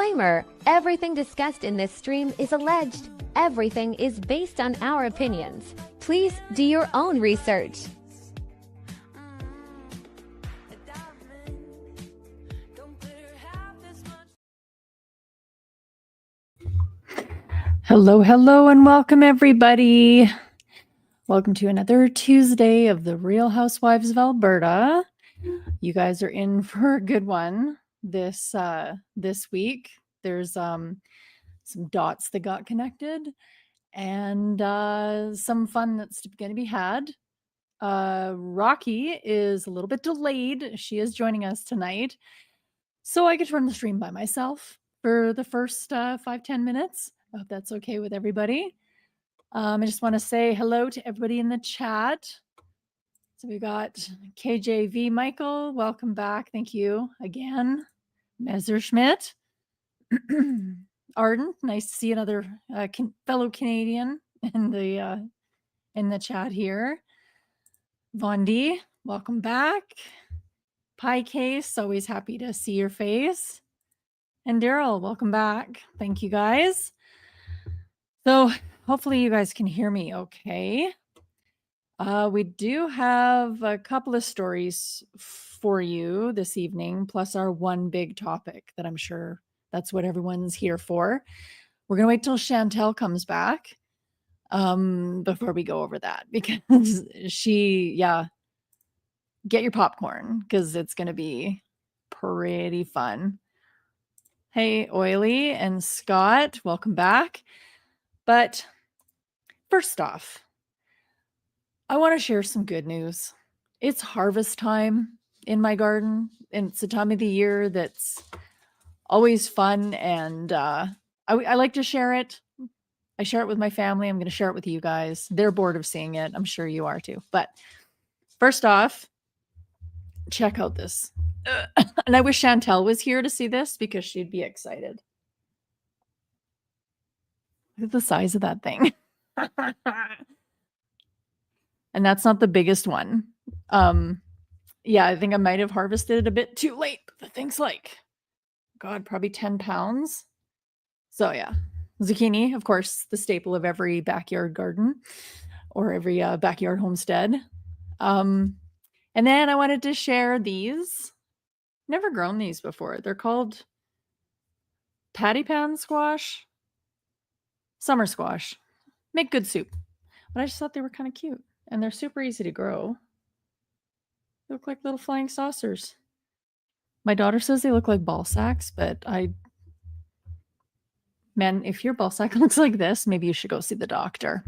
Disclaimer: everything discussed in this stream is alleged. Everything is based on our opinions. Please do your own research. Hello, and welcome everybody. Welcome to another Tuesday of the Real Housewives of Alberta. You guys are in for a good one this week. There's some dots that got connected and some fun that's going to be had. Rocky is a little bit delayed. She is joining us tonight, so I get to run the stream by myself for the first 5-10 minutes. I hope that's okay with everybody. I just want to say hello to everybody in the chat. So we've got KJV Michael, welcome back. Thank you again. Messerschmidt. Arden, nice to see another fellow Canadian in the chat here. Vondi, welcome back. Pie Case, always happy to see your face. And Daryl, welcome back. Thank you guys. So hopefully you guys can hear me okay. We do have a couple of stories for you this evening, plus our one big topic that I'm sure that's what everyone's here for. We're going to wait till Chantel comes back before we go over that, because get your popcorn because it's going to be pretty fun. Hey, Oily and Scott, welcome back. But first off, I want to share some good news. It's harvest time in my garden, and it's a time of the year that's always fun, and I like to share it. I share it with my family. I'm going to share it with you guys. They're bored of seeing it. I'm sure you are too. But first off, check out this. And I wish Chantel was here to see this because she'd be excited. Look at the size of that thing. And that's not the biggest one. Yeah, I think I might have harvested it a bit too late. But the thing's like, God, probably 10 pounds. So yeah, zucchini, of course, the staple of every backyard garden or every backyard homestead. And then I wanted to share these. Never grown these before. They're called patty pan squash, summer squash. Make good soup. But I just thought they were kind of cute. And they're super easy to grow. They look like little flying saucers. My daughter says they look like ball sacks, but man, if your ball sack looks like this, maybe you should go see the doctor.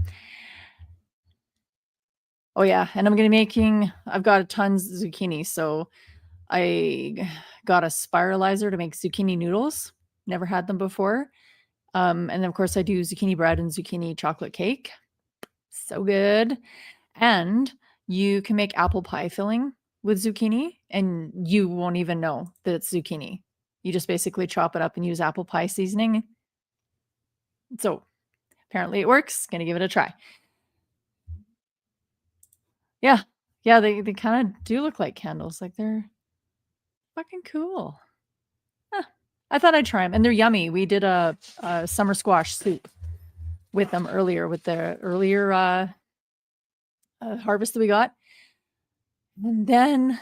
Oh yeah, and I'm going to be making, I've got tons of zucchini, so I got a spiralizer to make zucchini noodles. Never had them before. And then of course I do zucchini bread and zucchini chocolate cake. So good. And you can make apple pie filling with zucchini and you won't even know that it's zucchini. You just basically chop it up and use apple pie seasoning. So apparently it works. Gonna give it a try. Yeah, they kind of do look like candles. Like they're fucking cool. I thought I'd try them, and they're yummy. We did a summer squash soup with them earlier, with the earlier harvest that we got. And then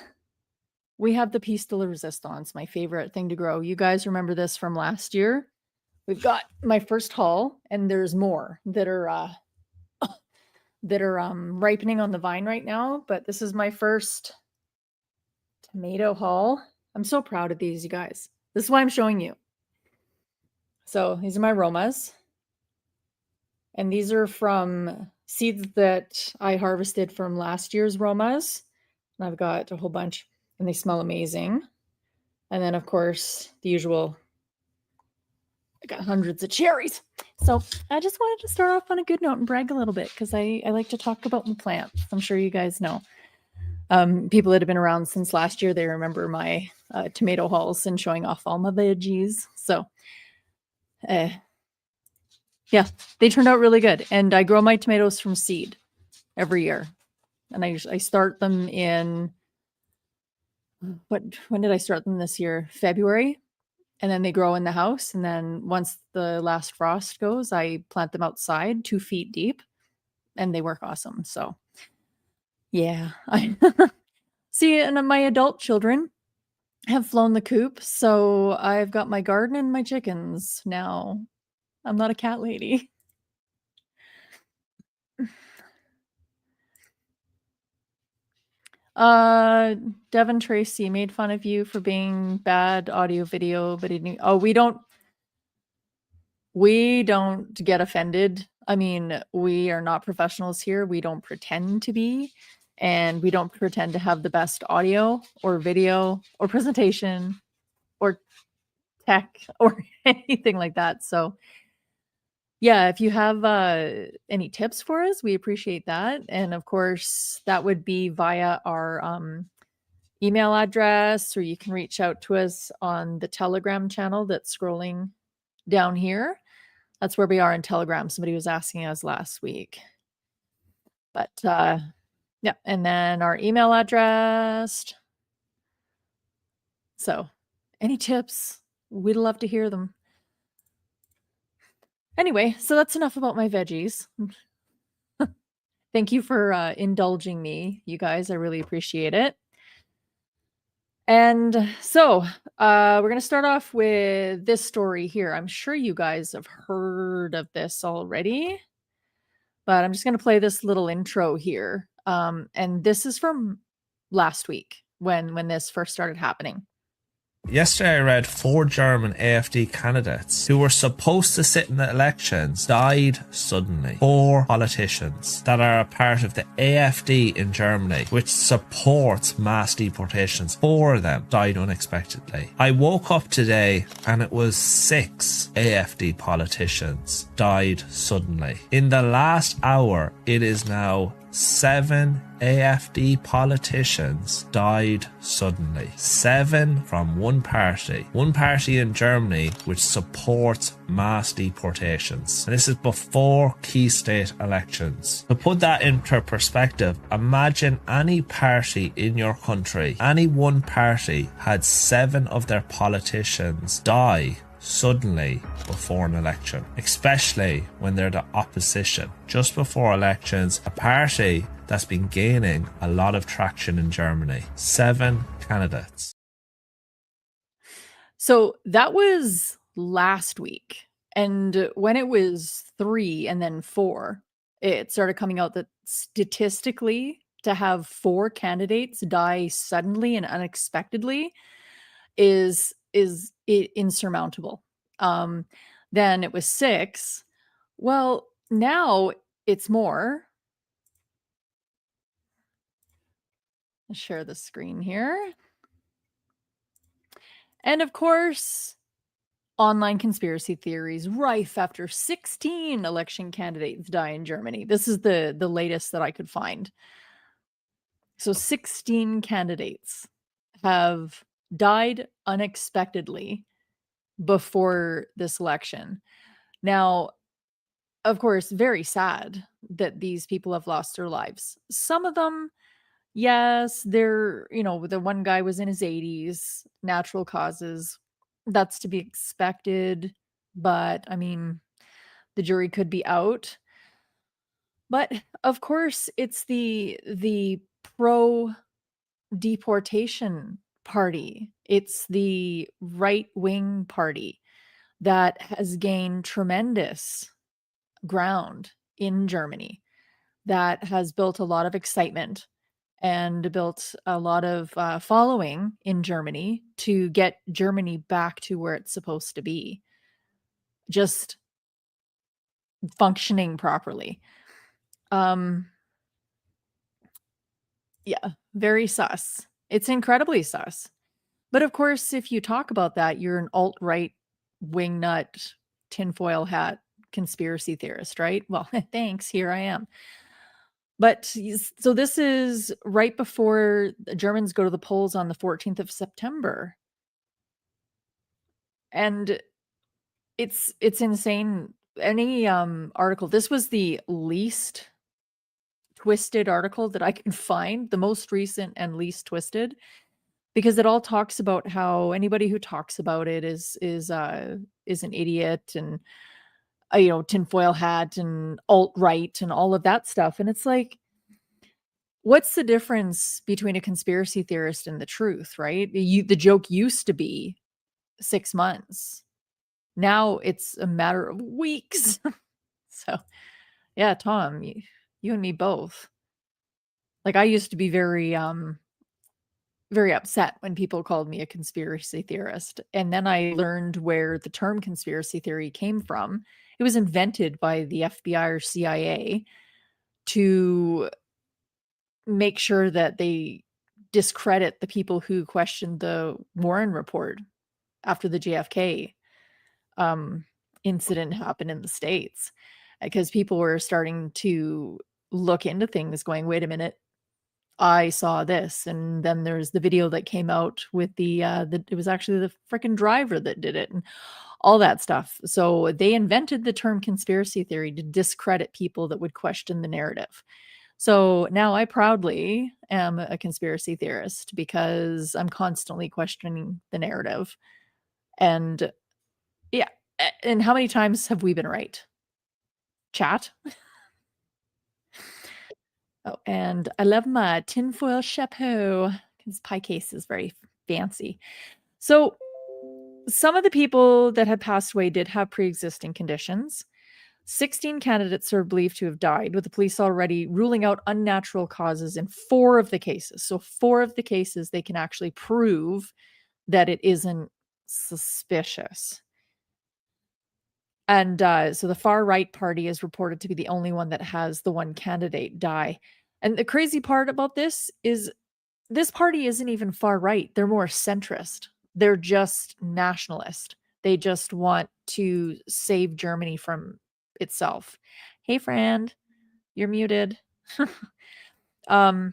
we have the piece de la resistance, my favorite thing to grow. You guys remember this from last year? We've got my first haul, and there's more that are ripening on the vine right now. But this is my first tomato haul. I'm so proud of these, you guys. This is why I'm showing you. So these are my Romas. And these are from seeds that I harvested from last year's Romas. And I've got a whole bunch, and they smell amazing. And then, of course, the usual, I got hundreds of cherries. So I just wanted to start off on a good note and brag a little bit because I like to talk about my plants. I'm sure you guys know. People that have been around since last year, they remember my tomato hauls and showing off all my veggies. So yeah, they turned out really good. And I grow my tomatoes from seed every year. And I start them in, when did I start them this year? February. and then they grow in the house. And then once the last frost goes, I plant them outside 2 feet deep, and they work awesome. So yeah, I see. And my adult children have flown the coop, so I've got my garden and my chickens now. I'm not a cat lady. Devin Tracy made fun of you for being bad audio video, but he didn't. Oh, we don't get offended. I mean, we are not professionals here. We don't pretend to be, and we don't pretend to have the best audio or video or presentation or tech or anything like that. So yeah, if you have any tips for us, we appreciate that. And of course, that would be via our email address, or you can reach out to us on the Telegram channel that's scrolling down here. That's where we are in Telegram. Somebody was asking us last week. But yeah, and then our email address. So any tips, we'd love to hear them. Anyway, so that's enough about my veggies. Thank you for indulging me, you guys. I really appreciate it. And so we're going to start off with this story here. I'm sure you guys have heard of this already, but I'm just going to play this little intro here. And this is from last week when this first started happening. Yesterday I read 4 German AfD candidates who were supposed to sit in the elections died suddenly. 4 politicians that are a part of the AfD in Germany, which supports mass deportations. 4 of them died unexpectedly. I woke up today and it was 6 AfD politicians died suddenly. In the last hour, it is now 7 AfD politicians died suddenly. 7 from one party in Germany which supports mass deportations. And this is before key state elections. To put that into perspective, imagine any party in your country, any one party had 7 of their politicians die suddenly before an election, especially when they're the opposition. Just before elections, a party that's been gaining a lot of traction in Germany. 7 candidates. So that was last week. And when it was 3 and then 4, it started coming out that statistically to have 4 candidates die suddenly and unexpectedly is insurmountable. Then it was 6. Well, now it's more. I'll share the screen here. And of course, online conspiracy theories rife after 16 election candidates die in Germany. This is the latest that I could find. So 16 candidates have died unexpectedly before this election. Now, of course, very sad that these people have lost their lives. Some of them, yes, they're, the one guy was in his 80s, natural causes. That's to be expected. But I mean, the jury could be out. But of course, it's the pro deportation party. It's the right-wing party that has gained tremendous ground in Germany, that has built a lot of excitement and built a lot of following in Germany to get Germany back to where it's supposed to be, just functioning properly. Yeah, very sus. It's incredibly sus. But of course, if you talk about that, you're an alt-right wingnut tinfoil hat conspiracy theorist, right? Well, thanks, here I am. But so this is right before the Germans go to the polls on the 14th of September. And it's insane. Any article, this was the least twisted article that I can find, the most recent and least twisted. because it all talks about how anybody who talks about it is an idiot and tinfoil hat and alt-right and all of that stuff. And it's like, what's the difference between a conspiracy theorist and the truth, right? The joke used to be 6 months. Now it's a matter of weeks. So, yeah, Tom, you and me both. Like, I used to be very upset when people called me a conspiracy theorist. And then I learned where the term conspiracy theory came from. It was invented by the FBI or CIA to make sure that they discredit the people who questioned the Warren report after the JFK incident happened in the States, because people were starting to look into things going, wait a minute, I saw this. And then there's the video that came out with it was actually the freaking driver that did it and all that stuff. So they invented the term conspiracy theory to discredit people that would question the narrative. So now I proudly am a conspiracy theorist because I'm constantly questioning the narrative. And yeah. And how many times have we been right? Chat? Oh, and I love my tinfoil chapeau. His pie case is very fancy. So some of the people that had passed away did have pre-existing conditions. 16 candidates are believed to have died, with the police already ruling out unnatural causes in 4 of the cases. So 4 of the cases, they can actually prove that it isn't suspicious. And so the far right party is reported to be the only one that has the one candidate die. And the crazy part about this is this party isn't even far right. They're more centrist. They're just nationalist. They just want to save Germany from itself. Hey, friend, you're muted. So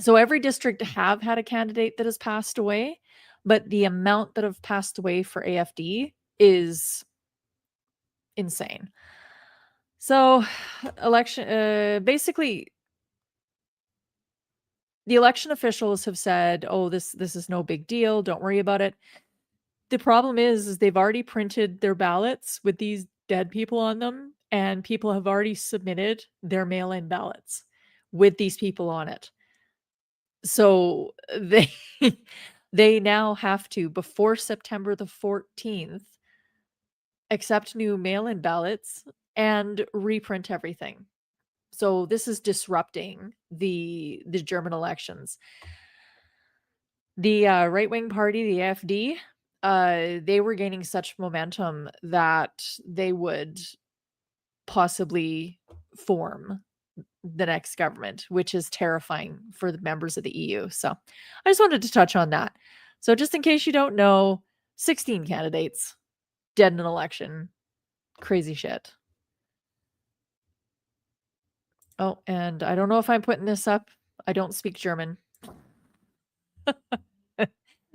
every district have had a candidate that has passed away, but the amount that have passed away for AFD is insane. So basically the election officials have said, oh, this is no big deal, don't worry about it. The problem is they've already printed their ballots with these dead people on them, and people have already submitted their mail-in ballots with these people on it. So they now have to, before September the 14th, accept new mail-in ballots and reprint everything. So this is disrupting the German elections. The right-wing party, the AfD, they were gaining such momentum that they would possibly form the next government, which is terrifying for the members of the EU. So I just wanted to touch on that. So just in case you don't know, 16 candidates dead in an election. Crazy shit. Oh, and I don't know if I'm putting this up. I don't speak German.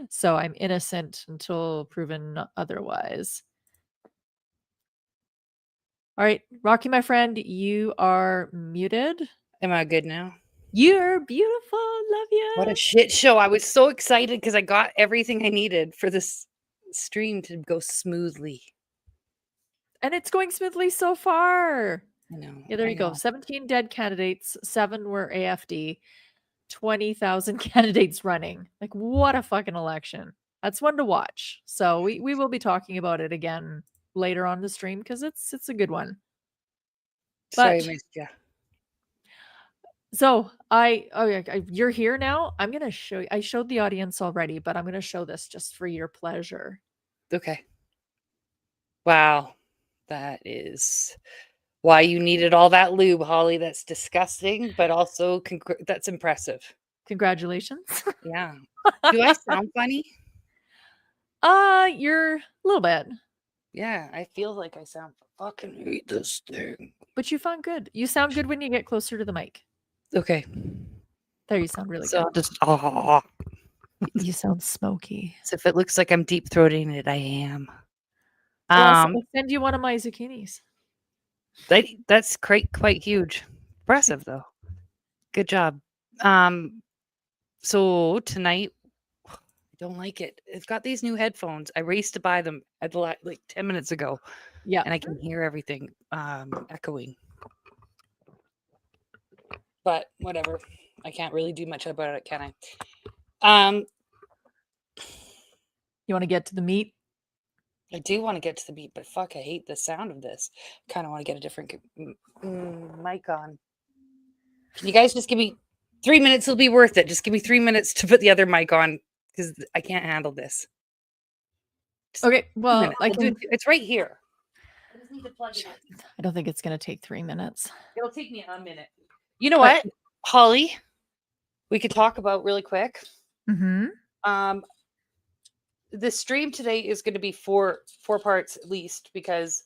So I'm innocent until proven otherwise. All right, Rocky, my friend, you are muted. Am I good now? You're beautiful. Love you. What a shit show. I was so excited because I got everything I needed for this stream to go smoothly. And it's going smoothly so far. I know. Yeah, there you go. 17 dead candidates. 7 were AFD. 20,000 candidates running. Like, what a fucking election. That's one to watch. So we will be talking about it again later on the stream because it's a good one. Sorry, I missed you. So you're here now. I'm gonna show you. I showed the audience already, but I'm gonna show this just for your pleasure. Okay. Wow, that is why you needed all that lube, Holly. That's disgusting, but also that's impressive. Congratulations. Yeah. Do I sound funny? You're a little bit. Yeah, I feel like I sound fucking hate this thing. But you sound good. You sound good when you get closer to the mic. Okay. There, you sound really So good. just You sound smoky. So if it looks like I'm deep throating it, I am. I'll send you one of my zucchinis. That's quite huge. Impressive though. Good job. So tonight, don't like it. I've got these new headphones. I raced to buy them at like 10 minutes ago, Yeah. and I can hear everything echoing. But whatever. I can't really do much about it, can I? You want to get to the meat? I do want to get to the beat, but fuck, I hate the sound of this. Kind of want to get a different mic on. Can you guys just give me 3 minutes? It'll be worth it. Just give me 3 minutes to put the other mic on because I can't handle this. Just Okay, well, minutes. It's right here. I just need to plug it in. I don't think it's going to take 3 minutes. It'll take me a minute. You know what, Holly? We could talk about really quick. Mm-hmm. The stream today is going to be four parts at least because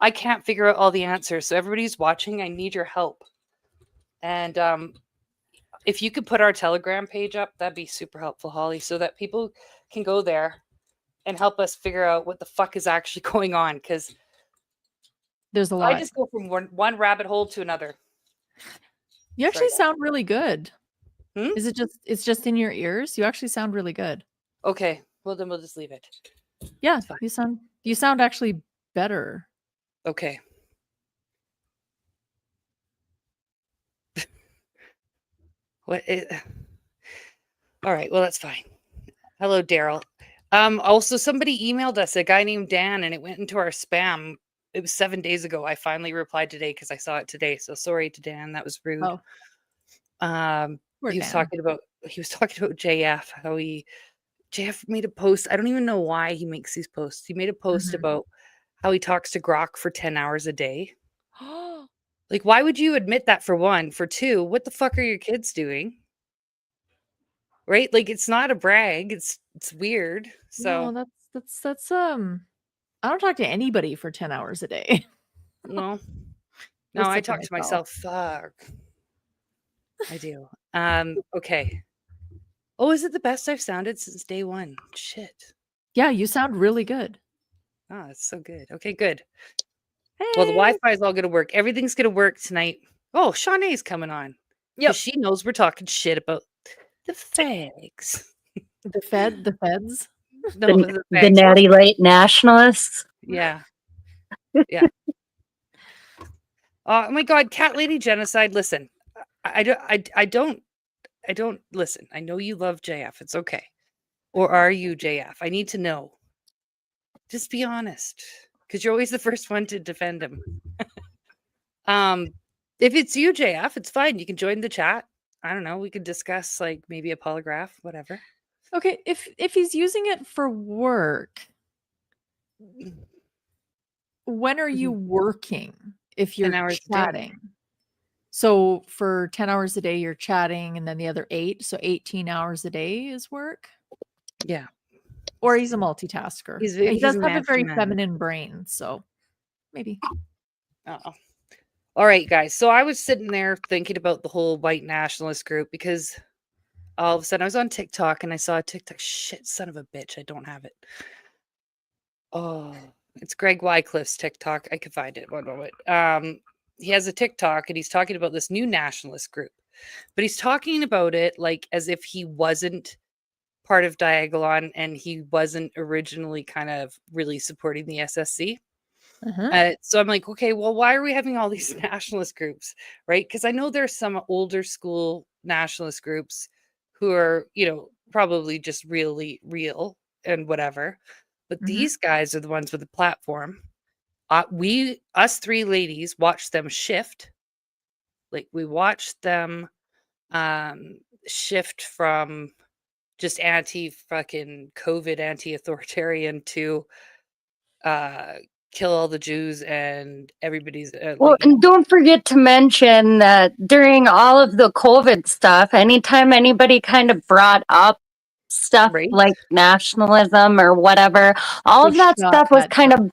I can't figure out all the answers. So everybody's watching, I need your help. And if you could put our Telegram page up, that'd be super helpful, Holly, so that people can go there and help us figure out what the fuck is actually going on. Because there's a lot. I just go from one rabbit hole to another. You actually sound really good. Is it it's just in your ears? You actually sound really good. Okay. Well, then we'll just leave it. Yeah, you sound actually better. Okay. All right, well, that's fine. Hello, Daryl. Also, somebody emailed us, a guy named Dan, and it went into our spam. It was 7 days ago. I finally replied today because I saw it today. So sorry to Dan. That was rude. Oh. He was talking about JF, how JF made a post. I don't even know why he makes these posts. He made a post about how he talks to Grok for 10 hours a day. Like, why would you admit that, for one? For two, what the fuck are your kids doing? Right? Like, it's not a brag. It's weird. So no, that's I don't talk to anybody for 10 hours a day. No, I talk to myself. Fuck. I do. Okay. Oh, is it the best I've sounded since day one? Shit. Yeah, you sound really good. Oh, that's so good. Okay, good. Hey. Well, the Wi-Fi is all going to work. Everything's going to work tonight. Oh, Shaunae's coming on. Yeah, she knows we're talking shit about the fags. The feds? No, the natty light nationalists. Yeah. Yeah. Oh my God, Cat Lady Genocide. Listen, I don't listen. I know you love JF. It's okay. Or are you JF? I need to know. Just be honest, because you're always the first one to defend him. If it's you, JF, it's fine. You can join the chat. I don't know. We could discuss like maybe a polygraph, whatever. Okay, if he's using it for work, when are you working? If you're chatting. So for 10 hours a day, you're chatting, and then the other 8, so 18 hours a day is work? Yeah. Or he's a multitasker. He does have a very feminine brain, so maybe. Oh. All right, guys. So I was sitting there thinking about the whole white nationalist group because all of a sudden I was on TikTok and I saw a TikTok. Shit, son of a bitch. I don't have it. Oh, it's Greg Wycliffe's TikTok. I could find it. One moment. He has a TikTok and he's talking about this new nationalist group, but he's talking about it like as if he wasn't part of Diagolon and he wasn't originally kind of really supporting the SSC. So I'm like, okay, well, why are we having all these nationalist groups, right? Because I know there's some older school nationalist groups who are, probably just really real and whatever. But these guys are the ones with the platform. Us three ladies watched them shift. Like we watched them shift from just anti-fucking COVID, anti-authoritarian to kill all the Jews and everybody's. Well, and don't forget to mention that during all of the COVID stuff, anytime anybody kind of brought up stuff like nationalism or whatever, all of that stuff was kind of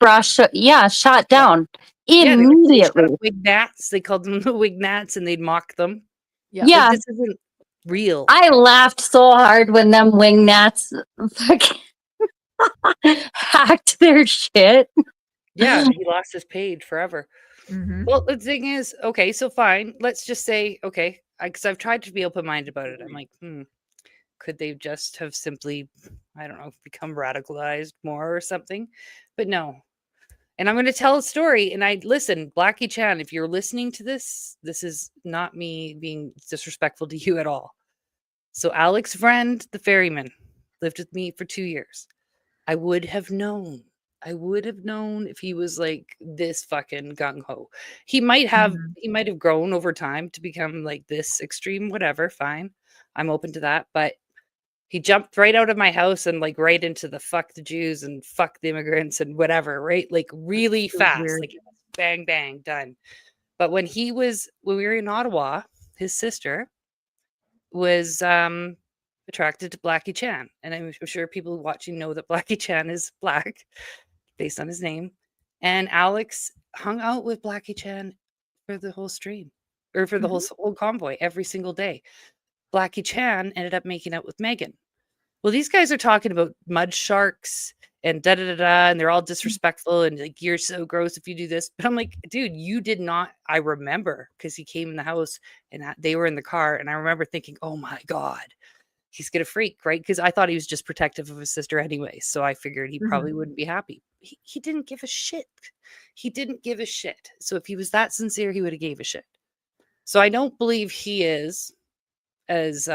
shot down immediately. Wignats, they called them the Wignats, and they'd mock them. Yeah, like, this isn't real. I laughed so hard when them Wignats fucking hacked their shit. Yeah, he lost his page forever. Well, the thing is, okay, so fine. Let's just say, okay, because I've tried to be open-minded about it. I'm like, could they just have simply, I don't know, become radicalized more or something? But no. And I'm going to tell a story. And listen, Blackie Chan, if you're listening to this, this is not me being disrespectful to you at all. So Alex Friend, the ferryman, lived with me for 2 years. I would have known if he was like this fucking gung-ho. He might have grown over time to become like this extreme, whatever, fine. I'm open to that. But he jumped right out of my house and like right into the fuck the Jews and fuck the immigrants and whatever, right? Like really fast, weird. like bang, bang, done. But when we were in Ottawa, his sister was attracted to Blackie Chan. And I'm sure people watching know that Blackie Chan is black based on his name. And Alex hung out with Blackie Chan for the whole stream or for the whole convoy every single day. Blackie Chan ended up making out with Megan. Well, these guys are talking about mud sharks and da-da-da-da, and they're all disrespectful and like, you're so gross if you do this. But I'm like, dude, you did not. I remember because he came in the house and they were in the car. And I remember thinking, oh my God, he's going to freak, right? Because I thought he was just protective of his sister anyway. So I figured he probably wouldn't be happy. He didn't give a shit. He didn't give a shit. So if he was that sincere, he would have gave a shit. So I don't believe he is as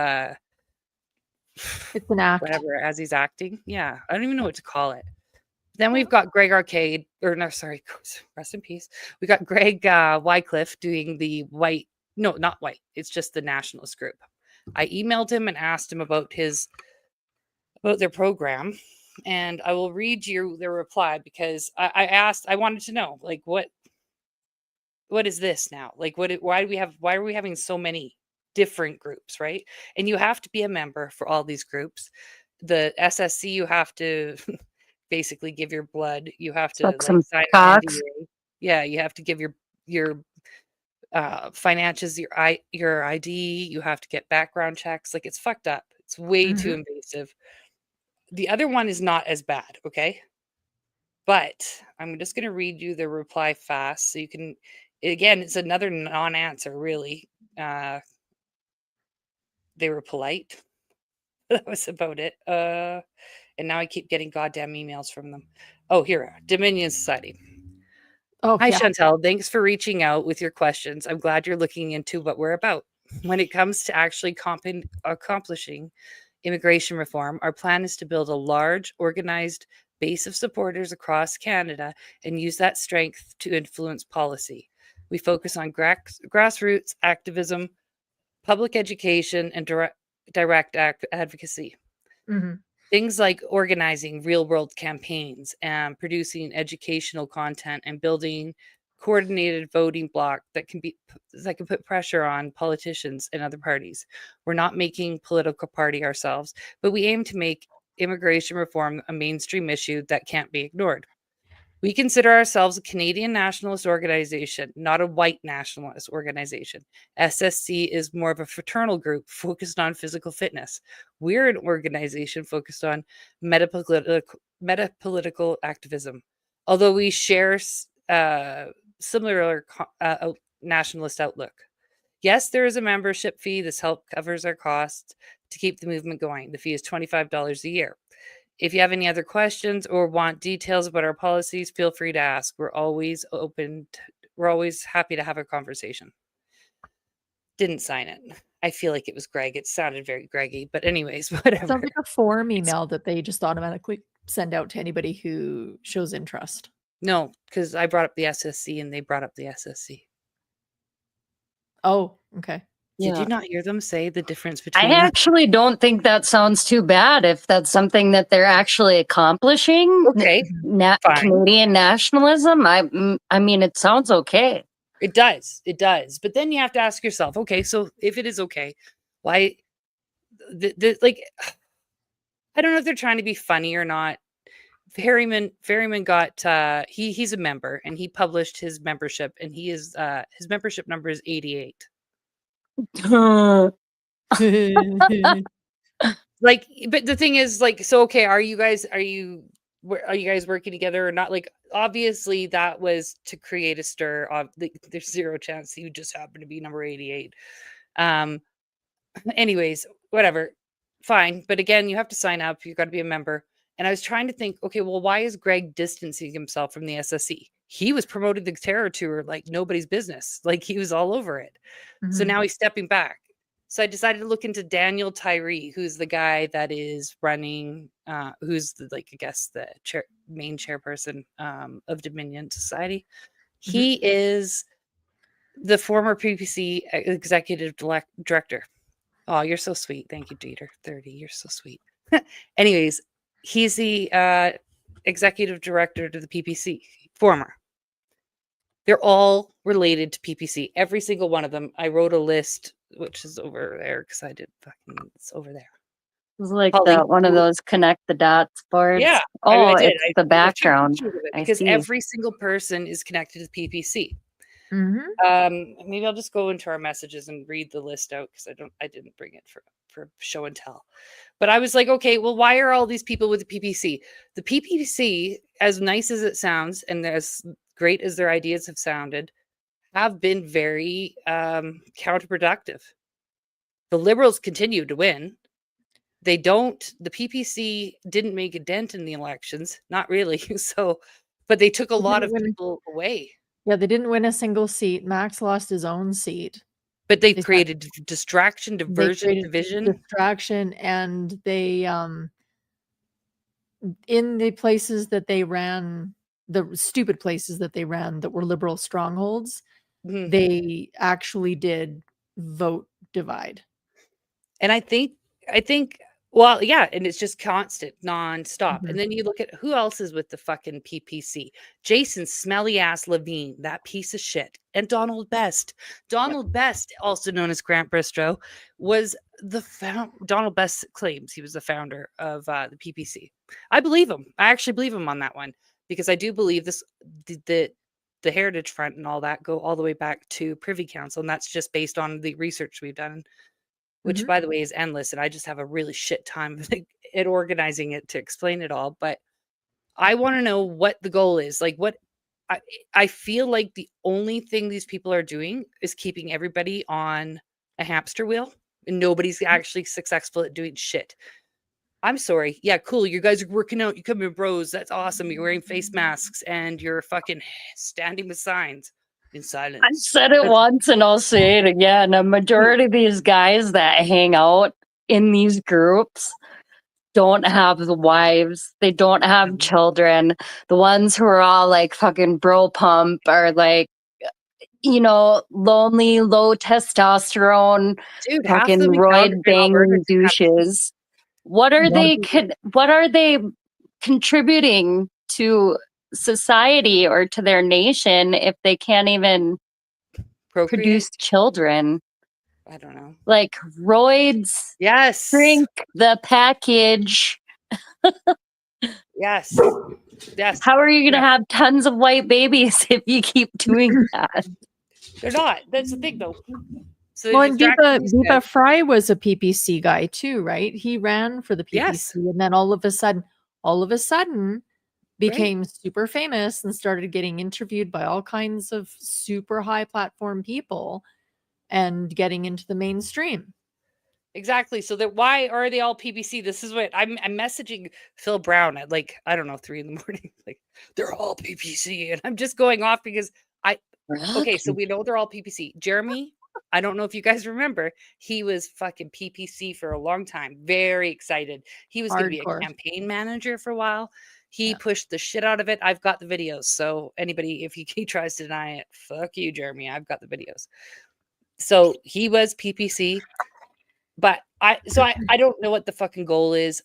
It's an act. whatever as he's acting. Yeah, I don't even know what to call it. Then we've got Greg Arcade, or no, sorry, rest in peace. We got Greg Wycliffe doing the white, no, not white. It's just the nationalist group. I emailed him and asked him about their program, and I will read you their reply because I wanted to know like what is this now? Like why are we having so many different groups, right? And you have to be a member for all these groups. The SSC, you have to basically give your blood. You have to like, sign an NDA. Yeah, you have to give your financials, your ID. You have to get background checks. Like it's fucked up. It's way too invasive. The other one is not as bad, okay? But I'm just going to read you the reply fast so you can. Again, it's another non-answer, really. They were polite. That was about it. And now I keep getting goddamn emails from them. Oh, here, Dominion Society. Oh, Hi, yeah. Chantel. Thanks for reaching out with your questions. I'm glad you're looking into what we're about. When it comes to actually accomplishing immigration reform, our plan is to build a large, organized base of supporters across Canada and use that strength to influence policy. We focus on grassroots activism, public education, and direct advocacy. Things like organizing real-world campaigns and producing educational content and building coordinated voting bloc that can put pressure on politicians and other parties. We're not making political party ourselves, but we aim to make immigration reform a mainstream issue that can't be ignored. We consider ourselves a Canadian nationalist organization, not a white nationalist organization. SSC is more of a fraternal group focused on physical fitness. We're an organization focused on metapolitical activism. Although we share similar nationalist outlook. Yes, there is a membership fee. This help covers our costs to keep the movement going. The fee is $25 a year. If you have any other questions or want details about our policies, feel free to ask. We're always we're always happy to have a conversation. Didn't sign it. I feel like it was Greg. It sounded very Greggy, but anyways, whatever. Sounds like a form email that they just automatically send out to anybody who shows interest. No, because I brought up the SSC and they brought up the SSC. Oh, okay. Did you not hear them say the difference between? I actually don't think that sounds too bad if that's something that they're actually accomplishing. Okay, Canadian nationalism. I mean, it sounds okay. It does. But then you have to ask yourself, okay, so if it is okay, why? Like, I don't know if they're trying to be funny or not. Ferryman got he's a member and he published his membership and he is his membership number is 88. Like, but the thing is, like, so okay, are you guys working together or not? Like, obviously that was to create a stir. There's zero chance you just happen to be number 88. Anyways, whatever. fine. But again, you have to sign up. You've got to be a member. And I was trying to think, okay, well, why is Greg distancing himself from the SSC? He was promoting the terror tour like nobody's business. Like he was all over it. So now he's stepping back. So I decided to look into Daniel Tyree, who's the guy that is running, who's the, like, I guess the main chairperson of Dominion Society. He is the former PPC executive director. Oh, you're so sweet. Thank you, Dieter. 30. You're so sweet. Anyways, he's the executive director to the PPC, former. They're all related to PPC. Every single one of them. I wrote a list, which is over there because I did fucking. It's over there. It's like one of those connect the dots boards. Yeah. Oh, it's the background. Because every single person is connected to PPC. Maybe I'll just go into our messages and read the list out because I didn't bring it for show and tell. But I was like, okay, well, why are all these people with the PPC? The PPC, as nice as it sounds, and as great as their ideas have sounded, have been very counterproductive. The Liberals continue to win. The PPC didn't make a dent in the elections, not really. So, but they took a lot of people away. Yeah, they didn't win a single seat. Max lost his own seat. But they created distraction, diversion, division. Distraction, and they, in the places that they ran, the stupid places that they ran that were Liberal strongholds, they actually did vote divide. And I think, well, yeah, and it's just constant, nonstop. And then you look at who else is with the fucking PPC. Jason Smelly Ass Levine, that piece of shit. And Donald Best. Donald Best, also known as Grant Bristow, was Donald Best claims he was the founder of the PPC. I believe him. I actually believe him on that one because I do believe the Heritage Front and all that go all the way back to Privy Council. And that's just based on the research we've done, which by the way is endless, and I just have a really shit time at organizing it to explain it all. But I want to know what the goal is. Like, what I feel like the only thing these people are doing is keeping everybody on a hamster wheel, and nobody's actually successful at doing shit. I'm sorry. Yeah, cool. You guys are working out. You come in bros. That's awesome. You're wearing face masks and you're fucking standing with signs. In silence. I said it once and I'll say it again. A majority of these guys that hang out in these groups don't have the wives. They don't have children. The ones who are all like fucking bro pump are like, lonely, low testosterone, dude, fucking roid banging douches. What are they contributing to society or to their nation if they can't even produce children? I don't know. Like roids. Yes. Drink the package. Yes. Yes. How are you going to have tons of white babies if you keep doing that? They're not. That's the thing, though. So well, and Deepa Fry was a PPC guy too, right? He ran for the PPC, and then all of a sudden, became super famous and started getting interviewed by all kinds of super high platform people and getting into the mainstream. Exactly. So that why are they all PPC? This is what I'm messaging Phil Brown at 3 a.m. Like, they're all PPC. And I'm just going off because okay, so we know they're all PPC. Jeremy, I don't know if you guys remember, he was fucking PPC for a long time. Very excited. He was going to be a campaign manager for a while. He pushed the shit out of it. I've got the videos. So anybody, if he tries to deny it, fuck you, Jeremy. I've got the videos. So he was PPC, but I don't know what the fucking goal is.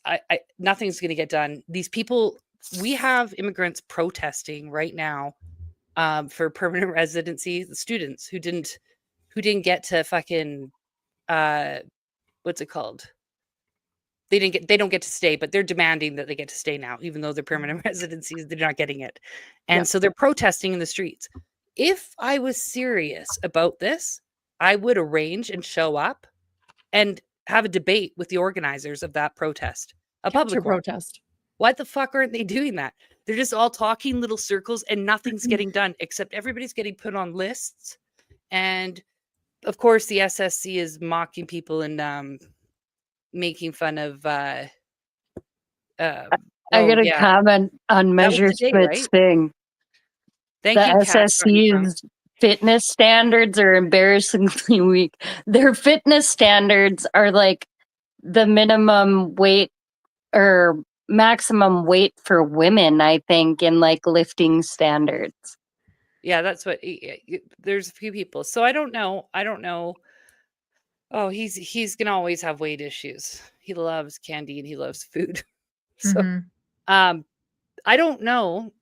Nothing's going to get done. These people, we have immigrants protesting right now for permanent residency. The students who didn't get to fucking what's it called? They don't get to stay, but they're demanding that they get to stay now, even though they're permanent residencies, they're not getting it. And so they're protesting in the streets. If I was serious about this, I would arrange and show up and have a debate with the organizers of that protest. A public protest. Why the fuck aren't they doing that? They're just all talking little circles and nothing's getting done, except everybody's getting put on lists. And of course, the SSC is mocking people and making fun of I got a yeah, comment on that was Measure today, Smith's right? thing. Thank The you, Kat. SSC's fitness standards are embarrassingly weak. Their fitness standards are like the minimum weight or maximum weight for women, I think, in like lifting standards. Yeah, that's what there's a few people. So I don't know. Oh, he's gonna always have weight issues. He loves candy and he loves food. So Mhm. I don't know.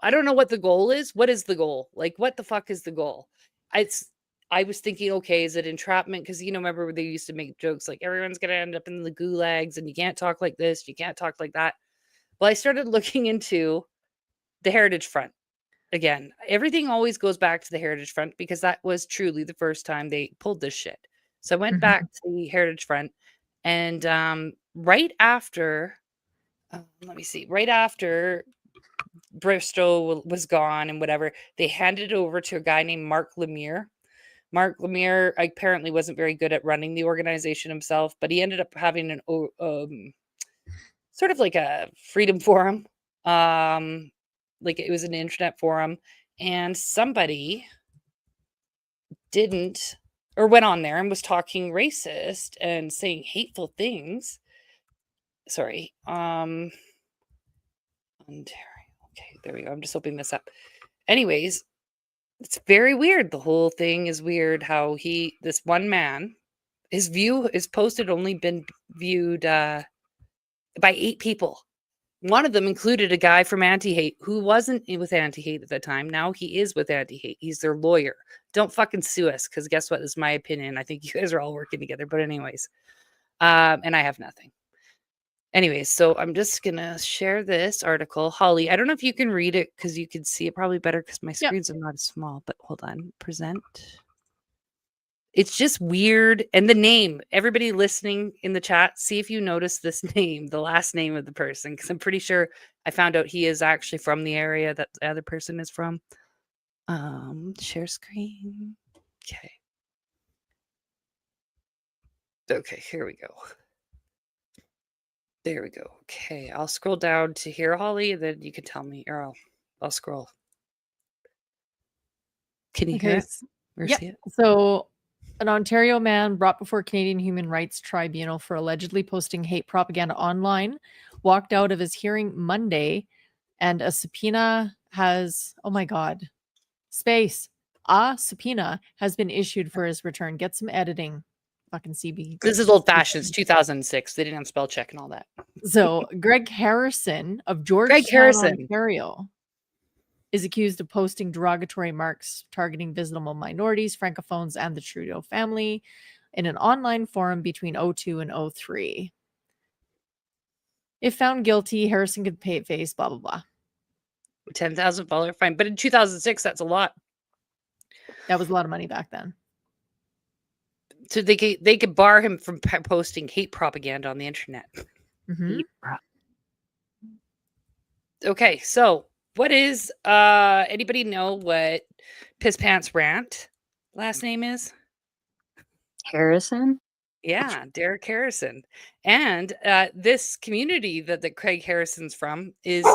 I don't know what the goal is. What is the goal? Like, what the fuck is the goal? I was thinking, okay, is it entrapment? Because remember they used to make jokes like everyone's gonna end up in the gulags and you can't talk like this, you can't talk like that. Well, I started looking into the Heritage Front. Again, everything always goes back to the Heritage Front because that was truly the first time they pulled this shit. So I went back to the Heritage Front and right after let me see, right after Bristow was gone and whatever, they handed it over to a guy named Mark Lemire. Mark Lemire apparently wasn't very good at running the organization himself, but he ended up having an sort of like a freedom forum. Like it was an internet forum, and somebody didn't or went on there and was talking racist and saying hateful things. Sorry. Ontario. Okay, there we go. I'm just opening this up. Anyways, it's very weird. The whole thing is weird how this one man, his post had only been viewed by 8 people. One of them included a guy from Anti-Hate who wasn't with Anti-Hate at the time. Now he is with Anti-Hate. He's their lawyer. Don't fucking sue us because guess what? This is my opinion. I think you guys are all working together. But anyways, and I have nothing. Anyways, so I'm just going to share this article. Holly, I don't know if you can read it because you can see it probably better because my screens are not as small. But hold on. Present. It's just weird. And the name, everybody listening in the chat, see if you notice this name, the last name of the person, because I'm pretty sure I found out he is actually from the area that the other person is from. Share screen. Okay. Okay, here we go. There we go. Okay, I'll scroll down to here, Holly, and then you can tell me, or I'll scroll. Can you hear it? Or see it? So an Ontario man brought before Canadian Human Rights Tribunal for allegedly posting hate propaganda online walked out of his hearing Monday, and a subpoena has, oh my God, a subpoena has been issued for his return. Get some editing. Fucking CB. This is old fashioned. It's 2006. They didn't have spell check and all that. So Greg Harrison of Georgetown, Ontario, is accused of posting derogatory marks targeting visible minorities, francophones, and the Trudeau family in an online forum between 2002 and 2003. If found guilty, Harrison could face blah, blah, blah. $10,000 fine. But in 2006, that's a lot. That was a lot of money back then. So they could bar him from posting hate propaganda on the internet. Mm-hmm. Okay, so what is anybody know what Piss Pants Rant last name is? Harrison? Yeah, Derek Harrison. And this community that Craig Harrison's from is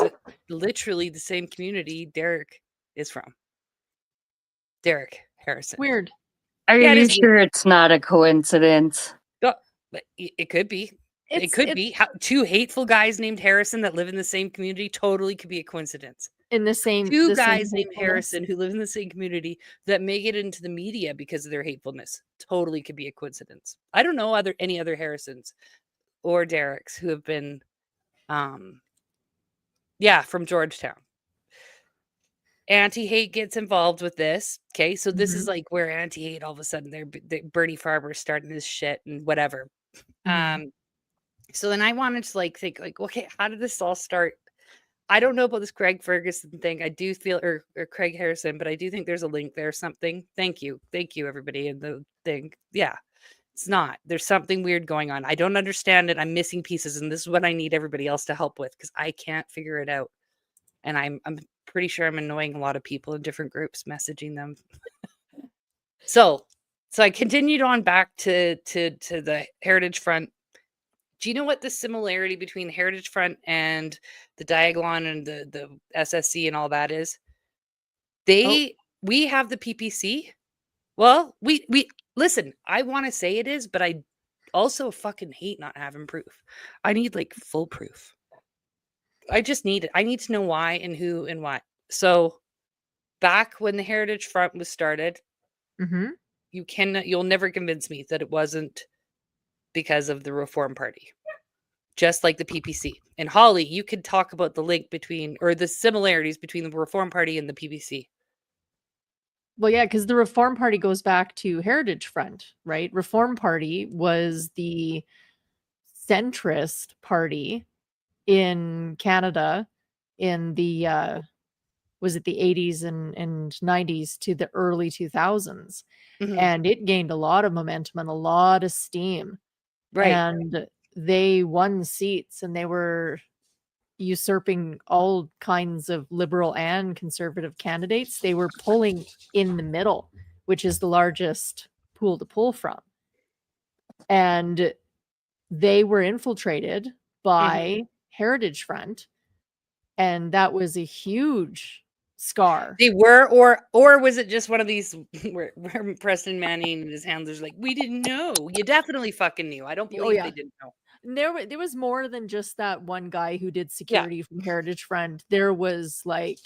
literally the same community Derek is from. Derek Harrison. Weird. Are you sure it's not a coincidence? It could be. It could be. Two hateful guys named Harrison that live in the same community totally could be a coincidence. In the same Two guys named Harrison who live in the same community that make it into the media because of their hatefulness totally could be a coincidence. I don't know any other Harrisons or Dereks who have been from Georgetown. Anti-Hate gets involved with this. Okay, so this is like where Anti-Hate all of a sudden Bernie Farber's starting this shit and whatever. So then I wanted to think okay, how did this all start? I don't know about this Craig Ferguson thing. I do feel or Craig Harrison, but I do think there's a link there. Something. Thank you, everybody. And the thing, yeah, it's not. There's something weird going on. I don't understand it. I'm missing pieces, and this is what I need everybody else to help with because I can't figure it out. And I'm pretty sure I'm annoying a lot of people in different groups, messaging them. So So I continued on back to the Heritage Front. Do you know what the similarity between the Heritage Front and the Diagolon and the SSC and all that is? We have the PPC. Well, we listen, I want to say it is, but I also fucking hate not having proof. I need like full proof. I just need it. I need to know why and who and what. So back when the Heritage Front was started, Mm-hmm. you'll never convince me that it wasn't because of the Reform Party. Just like the PPC. And Holly, you could talk about the link between, or the similarities between the Reform Party and the PPC. Well, yeah, because the Reform Party goes back to Heritage Front, right? Reform Party was the centrist party in Canada in the was it the 80s and 90s to the early 2000s. Mhm. And it gained a lot of momentum and a lot of steam. Right. And they won seats and they were usurping all kinds of liberal and conservative candidates. They were pulling in the middle, which is the largest pool to pull from. And they were infiltrated by Heritage Front. And that was a huge scar. They were, or was it just one of these where Preston Manning and his handlers like, we didn't know. You definitely fucking knew. I don't believe they didn't know. There was more than just that one guy who did security from Heritage Front. There was like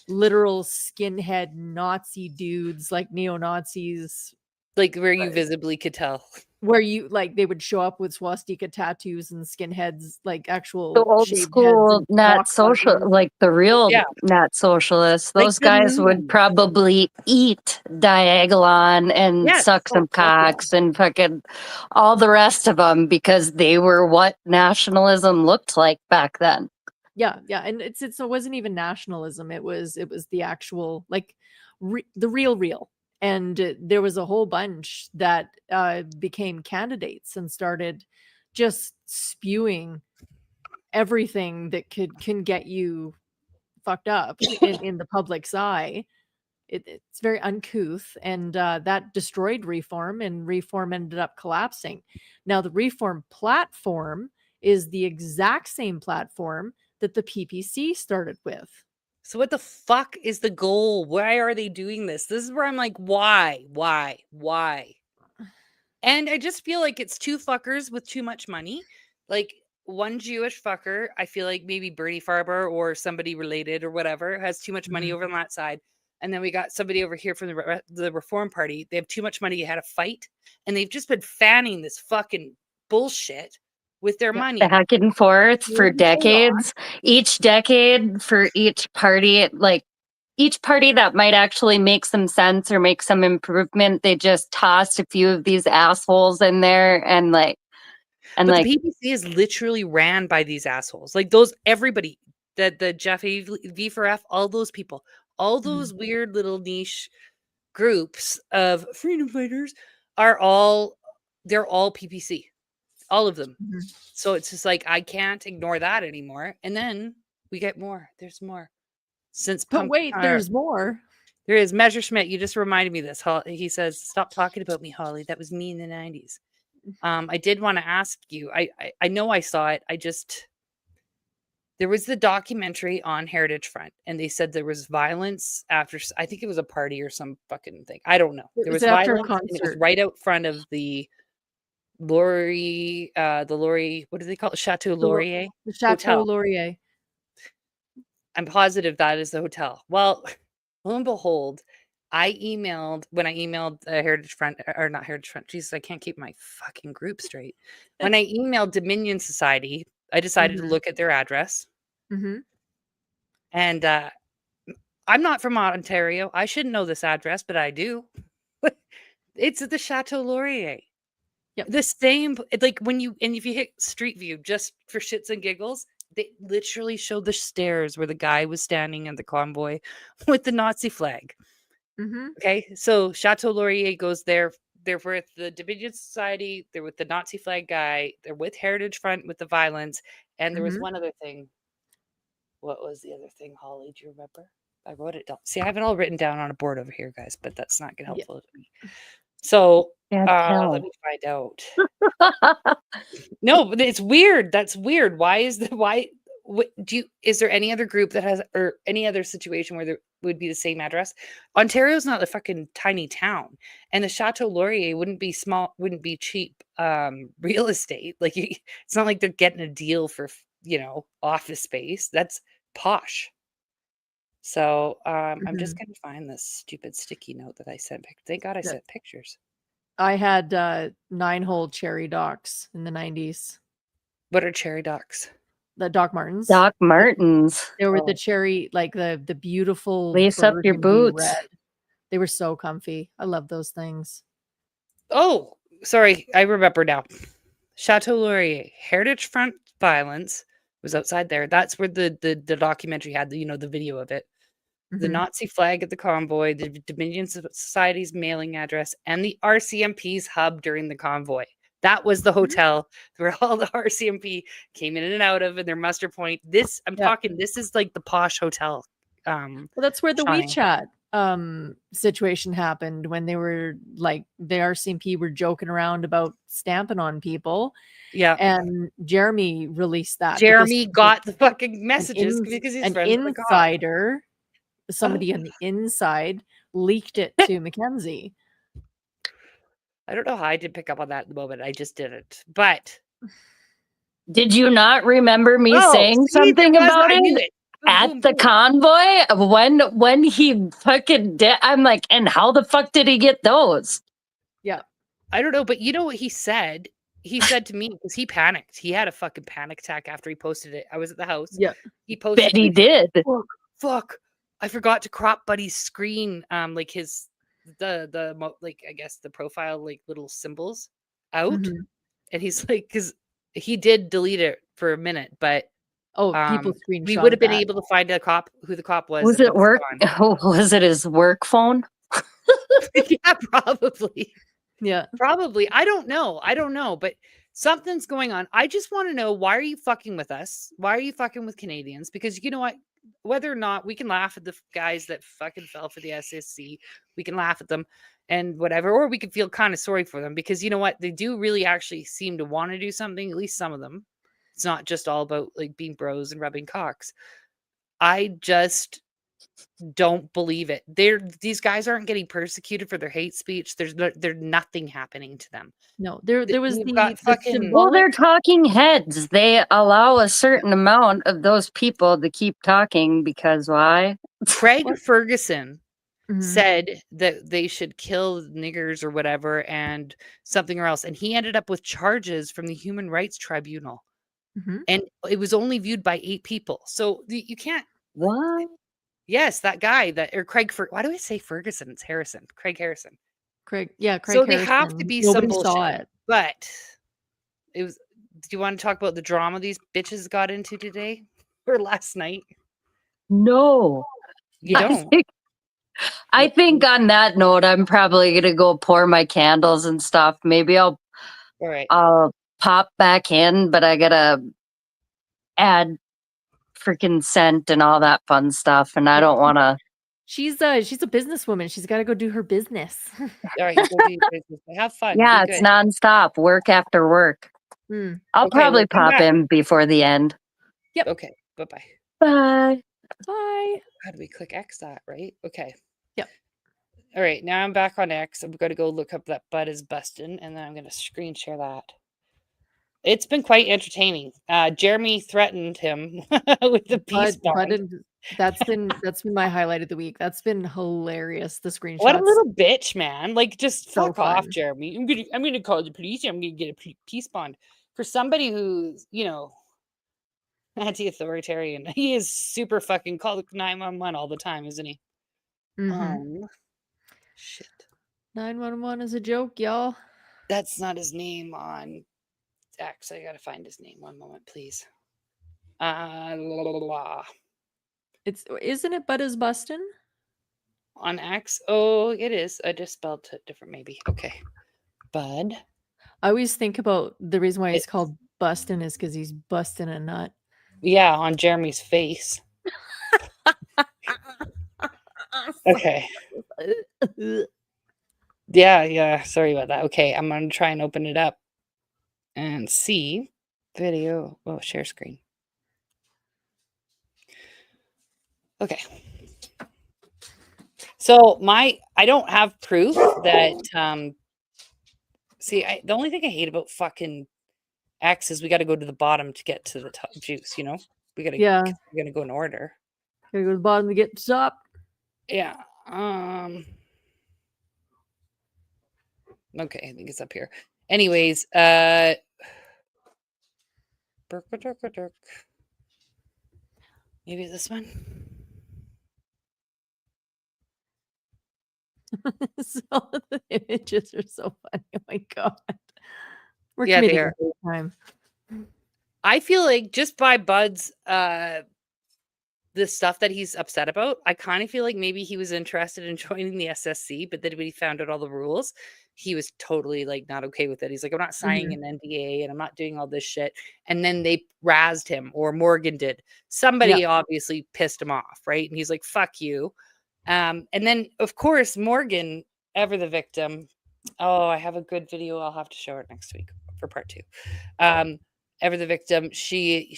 literal skinhead Nazi dudes, like neo-Nazis. Like where you visibly could tell. Where you like they would show up with swastika tattoos and skinheads, like actual The old school Nat social, like the real Nat socialists. Those guys would probably eat Diagolon and suck some cocks and fucking all the rest of them because they were what nationalism looked like back then. Yeah, and it wasn't even nationalism. It was the actual like the real. And there was a whole bunch that became candidates and started just spewing everything that can get you fucked up in the public's eye. It's very uncouth, and that destroyed Reform, and Reform ended up collapsing. Now, the Reform platform is the exact same platform that the PPC started with. So what the fuck is the goal? Why are they doing this? This is where I'm like, why? And I just feel like it's two fuckers with too much money. Like one Jewish fucker, I feel like maybe Bernie Farber or somebody related or whatever has too much money over on that side. And then we got somebody over here from the Reform Party. They have too much money. You had a fight. And they've just been fanning this fucking bullshit with their money. Back and forth for decades. Each decade for each party, like each party that might actually make some sense or make some improvement, they just tossed a few of these assholes in there and the PPC is literally ran by these assholes. Like those, everybody, the Jeff V for F, all those people, all those weird little niche groups of freedom fighters they're all PPC. All of them. So it's just like, I can't ignore that anymore. And then we get more. There's more. There's more. There is. Measure Schmidt, you just reminded me of this. He says, stop talking about me, Holly. That was me in the 90s. I did want to ask you. I know I saw it. There was the documentary on Heritage Front, and they said there was violence after, I think it was a party or some fucking thing. I don't know. There was violence. And it was right out front of the Laurier, what do they call it? Chateau Laurier? The Chateau Laurier. I'm positive that is the hotel. Well, lo and behold, when I emailed Heritage Front, or not Heritage Front, Jesus, I can't keep my fucking group straight. When I emailed Dominion Society, I decided to look at their address. And I'm not from Ontario. I shouldn't know this address, but I do. It's at the Chateau Laurier. Yep. The same, like if you hit Street View just for shits and giggles, they literally show the stairs where the guy was standing in the convoy with the Nazi flag. Okay, so Chateau Laurier goes there. They're with the Dominion Society. They're with the Nazi flag guy. They're with Heritage Front with the violence. And there was one other thing. What was the other thing, Holly? Do you remember? I wrote it down. See, I have it all written down on a board over here, guys, but that's not going to helpful to me. So Can't let me find out. No, but it's weird. That's weird. Why is the why? Is there any other group that has, or any other situation where there would be the same address? Ontario's not a fucking tiny town, and the Chateau Laurier wouldn't be small, wouldn't be cheap real estate. Like it's not like they're getting a deal for office space. That's posh. So I'm just gonna find this stupid sticky note that I sent. Thank God I sent pictures. I had 9-hole cherry docks in the 90s. What are cherry docks? The Doc Martens. Doc Martens. They were the cherry, like the beautiful lace up your boots. Red. They were so comfy. I love those things. Oh, sorry. I remember now. Chateau Laurier, Heritage Front Violence was outside there. That's where the documentary had the video of it. The Nazi flag at the convoy, the Dominion Society's mailing address, and the RCMP's hub during the convoy. That was the hotel where all the RCMP came in and out of, and their muster point. This is like the posh hotel. Well, that's where the WeChat situation happened, when they were like, the RCMP were joking around about stamping on people. Yeah. And Jeremy released that. Jeremy got the fucking messages because he's an friends with insider. Somebody on the inside leaked it to Mackenzie. I don't know how I did pick up on that at the moment. I just didn't. But did you not remember me saying something about it at the convoy when he fucking did? I'm like, and how the fuck did he get those? Yeah, I don't know, but you know what he said? He said to me, because he panicked. He had a fucking panic attack after he posted it. I was at the house. Yeah, he posted. Bet he did. Fuck. I forgot to crop Buddy's screen, like his like I guess the profile like little symbols out, and he's like, because he did delete it for a minute, but people screenshot. We would have been able to find who the cop was. Was it work? Was it his work phone? Yeah, probably. Yeah, probably. I don't know, but something's going on. I just want to know, why are you fucking with us? Why are you fucking with Canadians? Because you know what? Whether or not we can laugh at the guys that fucking fell for the SSC, we can laugh at them and whatever, or we can feel kind of sorry for them, because you know what? They do really actually seem to want to do something, at least some of them. It's not just all about like being bros and rubbing cocks. I just don't believe it. These guys aren't getting persecuted for their hate speech. There's nothing happening to them. No, there was they're talking heads. They allow a certain amount of those people to keep talking, because why? Craig Ferguson said that they should kill niggers or whatever and something or else, and he ended up with charges from the Human Rights Tribunal, and it was only viewed by 8 people. So you can't. What? Yes, that guy or Craig. Why do I say Ferguson? It's Harrison. Craig Harrison. Craig So they have to be some bullshit. But it was. Do you want to talk about the drama these bitches got into today or last night? No, you don't. I think on that note, I'm probably gonna go pour my candles and stuff. Maybe I'll pop back in, but I gotta add freaking scent and all that fun stuff, and I don't want to. She's a businesswoman. She's got to go do her business. All right, go do your business. Have fun. Yeah, it's nonstop, work after work. I'll probably pop in before the end. Yep. Okay. Bye-bye. Bye. Bye. How do we click X that, right? Okay. Yep. All right, now I'm back on X. I'm going to go look up that Bud is busting, and then I'm going to screen share that. It's been quite entertaining. Jeremy threatened him with the peace bond. That's been my highlight of the week. That's been hilarious. The screenshots. What a little bitch, man! Like, just fuck off, Jeremy. I'm gonna call the police. I'm gonna get a peace bond for somebody who's anti-authoritarian. He is super fucking called 911 all the time, isn't he? Shit. 911 is a joke, y'all. That's not his name on X. I gotta find his name. One moment, please. Isn't it Bud is bustin'? On X? Oh, it is. I just spelled it different, maybe. Okay. Bud. I always think about the reason why he's called bustin' is because he's busting a nut. Yeah, on Jeremy's face. Okay. Yeah. Sorry about that. Okay, I'm gonna try and open it up and see video. Oh, share screen. Okay. So I don't have proof that the only thing I hate about fucking X is we got to go to the bottom to get to the top juice, we gotta go in order. Gotta go to the bottom to get to the top. Yeah. Okay, I think it's up here. Anyways, maybe this one. So the images are so funny. Oh my god. We're Yeah, they committing are. a time. I feel like just by Bud's the stuff that he's upset about, I kind of feel like maybe he was interested in joining the SSC, but then when he found out all the rules, he was totally like not okay with it. He's like, I'm not signing an NDA and I'm not doing all this shit. And then they razzed him, or Morgan did. Somebody obviously pissed him off, right? And he's like, fuck you. And then of course, Morgan, ever the victim. Oh, I have a good video. I'll have to show it next week for part 2. Ever the victim, she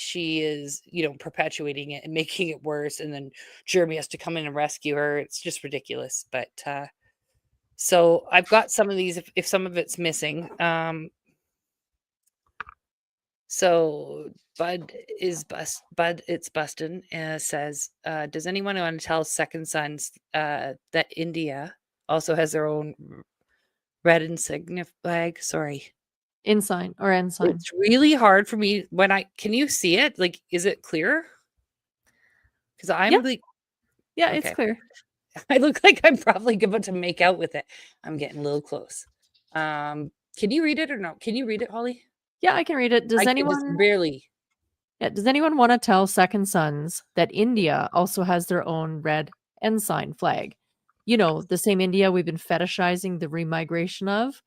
is, perpetuating it and making it worse, and then Jeremy has to come in and rescue her. It's just ridiculous. But so I've got some of these if some of it's missing. So Bud it's Bustin says, does anyone want to tell Second Sons that India also has their own red insignia flag? Sorry. Ensign or ensign. It's really hard for me can you see it? Like, is it clear? Because I'm like, yeah, okay. It's clear. I look like I'm probably about to make out with it. I'm getting a little close. Can you read it or no? Can you read it, Holly? Yeah, I can read it. Does anyone barely? Yeah, does anyone want to tell Second Sons that India also has their own red ensign flag? The same India we've been fetishizing the remigration of.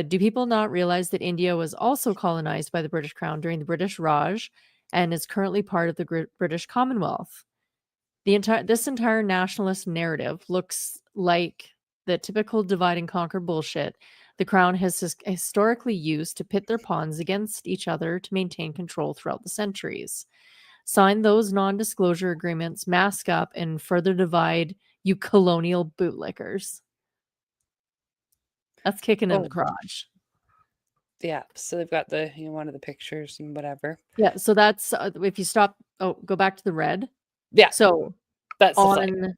Do people not realize that India was also colonized by the British Crown during the British Raj and is currently part of the British Commonwealth? This entire nationalist narrative looks like the typical divide and conquer bullshit the Crown has historically used to pit their pawns against each other to maintain control throughout the centuries. Sign those non-disclosure agreements, mask up, and further divide, you colonial bootlickers. That's kicking in the crotch. Yeah, so they've got the one of the pictures and whatever. Yeah, so that's if you stop. Oh, go back to the red. Yeah, so that's on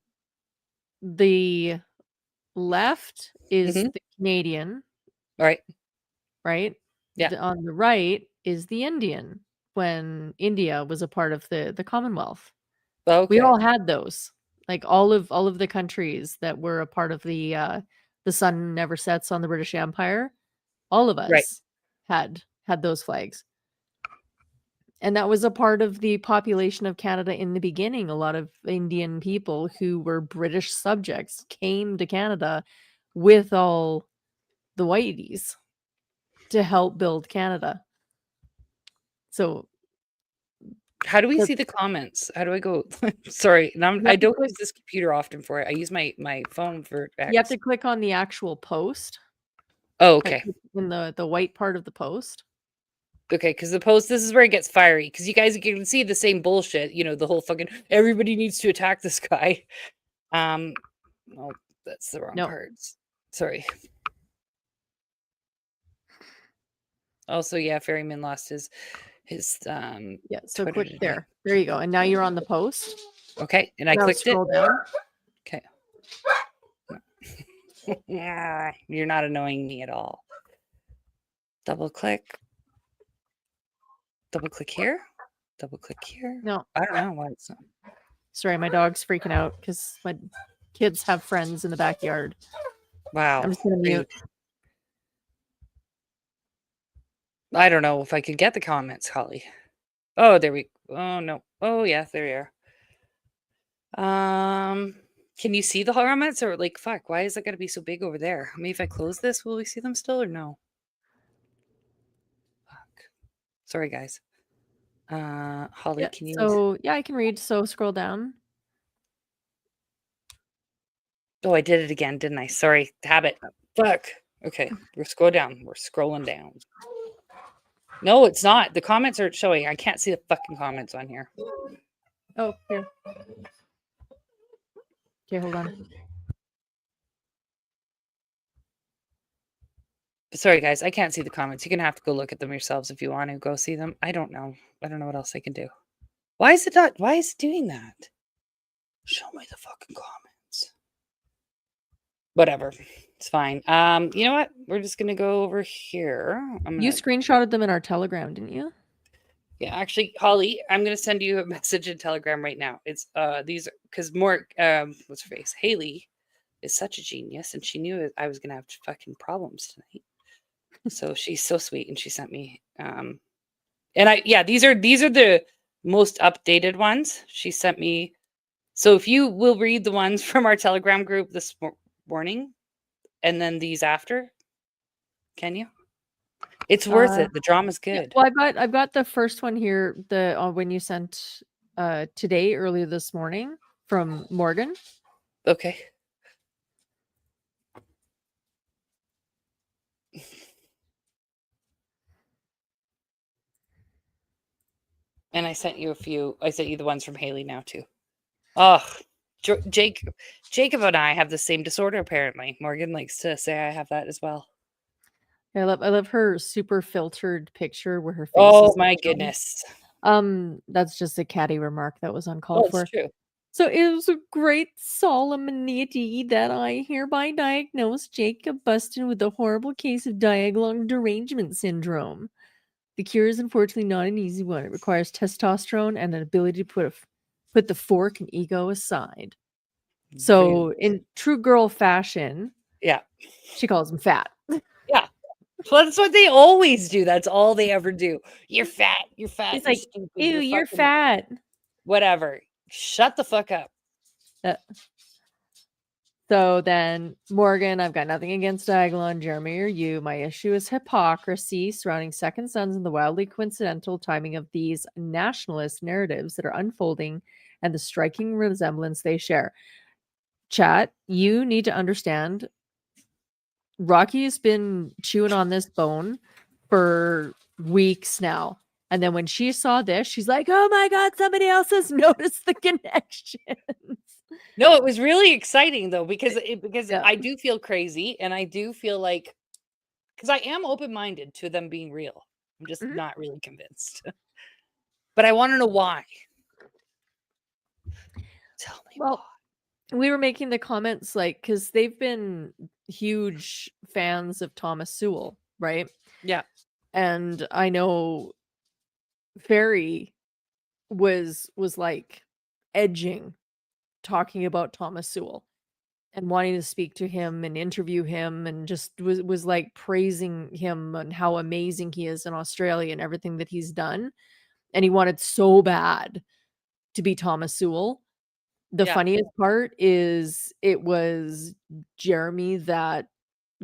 the left is the Canadian. Right. Yeah. On the right is the Indian. When India was a part of the Commonwealth. Okay. We all had those. Like all of the countries that were a part of the sun never sets on the British Empire, all of us had those flags. And that was a part of the population of Canada in the beginning. A lot of Indian people who were British subjects came to Canada with all the whiteys to help build Canada. So how do we see the comments? How do I go? Sorry, I don't use this computer often for it. I use my phone for X. You have to click on the actual post. Oh, okay. In the white part of the post. Okay, because the post, this is where it gets fiery. Because you guys can see the same bullshit. The whole fucking everybody needs to attack this guy. Oh, that's the wrong cards. Sorry. Also, yeah, Ferryman lost his so click there you go, and now you're on the post. Okay, and I clicked it down. Okay. You're not annoying me at all. Double click here, double click here. No, I don't know why it's not. Sorry, my dog's freaking out because my kids have friends in the backyard. Wow. I'm just gonna mute. I don't know if I could get the comments, Holly. Oh, there we go. Oh, no. Oh, yeah, there you are. Can you see the comments or like, fuck, why is it going to be so big over there? Maybe if I close this, will we see them still or no? Fuck. Sorry, guys. Holly, can you? So, yeah, I can read. So scroll down. Oh, I did it again, didn't I? Sorry. Habit. Fuck. Okay, we're scrolling down. No, it's not. The comments aren't showing. I can't see the fucking comments on here. Oh, here. Okay, hold on. Sorry, guys. I can't see the comments. You're going to have to go look at them yourselves if you want to go see them. I don't know. I don't know what else I can do. Why is it doing that? Show me the fucking comments. Whatever. It's fine. You know what? We're just going to go over here. You screenshotted them in our Telegram, didn't you? Yeah, actually, Holly, I'm going to send you a message in Telegram right now. It's these because what's her face? Haley is such a genius, and she knew I was going to have fucking problems tonight. So she's so sweet, and she sent me these are the most updated ones she sent me. So if you will read the ones from our Telegram group this morning, and then these after, can you? It's worth it. The drama's good. Yeah, well, I've got the first one here. When you sent today earlier this morning from Morgan. Okay. And I sent you a few. I sent you the ones from Haley now too. Oh, Jacob and I have the same disorder apparently. Morgan likes to say I have that as well. I love her super filtered picture where her face. Oh my goodness. That's just a catty remark that was uncalled for. True. So it was a great solemnity that I hereby diagnose Jacob Buston with a horrible case of diagolon derangement syndrome. The cure is unfortunately not an easy one. It requires testosterone and an ability to put the fork and ego aside. So in true girl fashion, yeah, she calls him fat. Yeah. Well, that's what they always do. That's all they ever do. You're fat. You're fat. He's like, stupid. Ew, you're fat. Whatever. Shut the fuck up. So then, Morgan, I've got nothing against Diagolon, Jeremy, or you. My issue is hypocrisy surrounding second sons and the wildly coincidental timing of these nationalist narratives that are unfolding and the striking resemblance they share. Chat, you need to understand Rocky has been chewing on this bone for weeks now. And then when she saw this, she's like, oh my God, somebody else has noticed the connections. No, it was really exciting though, because I do feel crazy and I do feel like, because I am open-minded to them being real. I'm just not really convinced. But I want to know why. Tell me why. We were making the comments like, because they've been huge fans of Thomas Sewell, right? Yeah. And I know Ferry was like edging talking about Thomas Sewell and wanting to speak to him and interview him and just was like praising him and how amazing he is in Australia and everything that he's done. And he wanted so bad to be Thomas Sewell. The funniest part is it was Jeremy that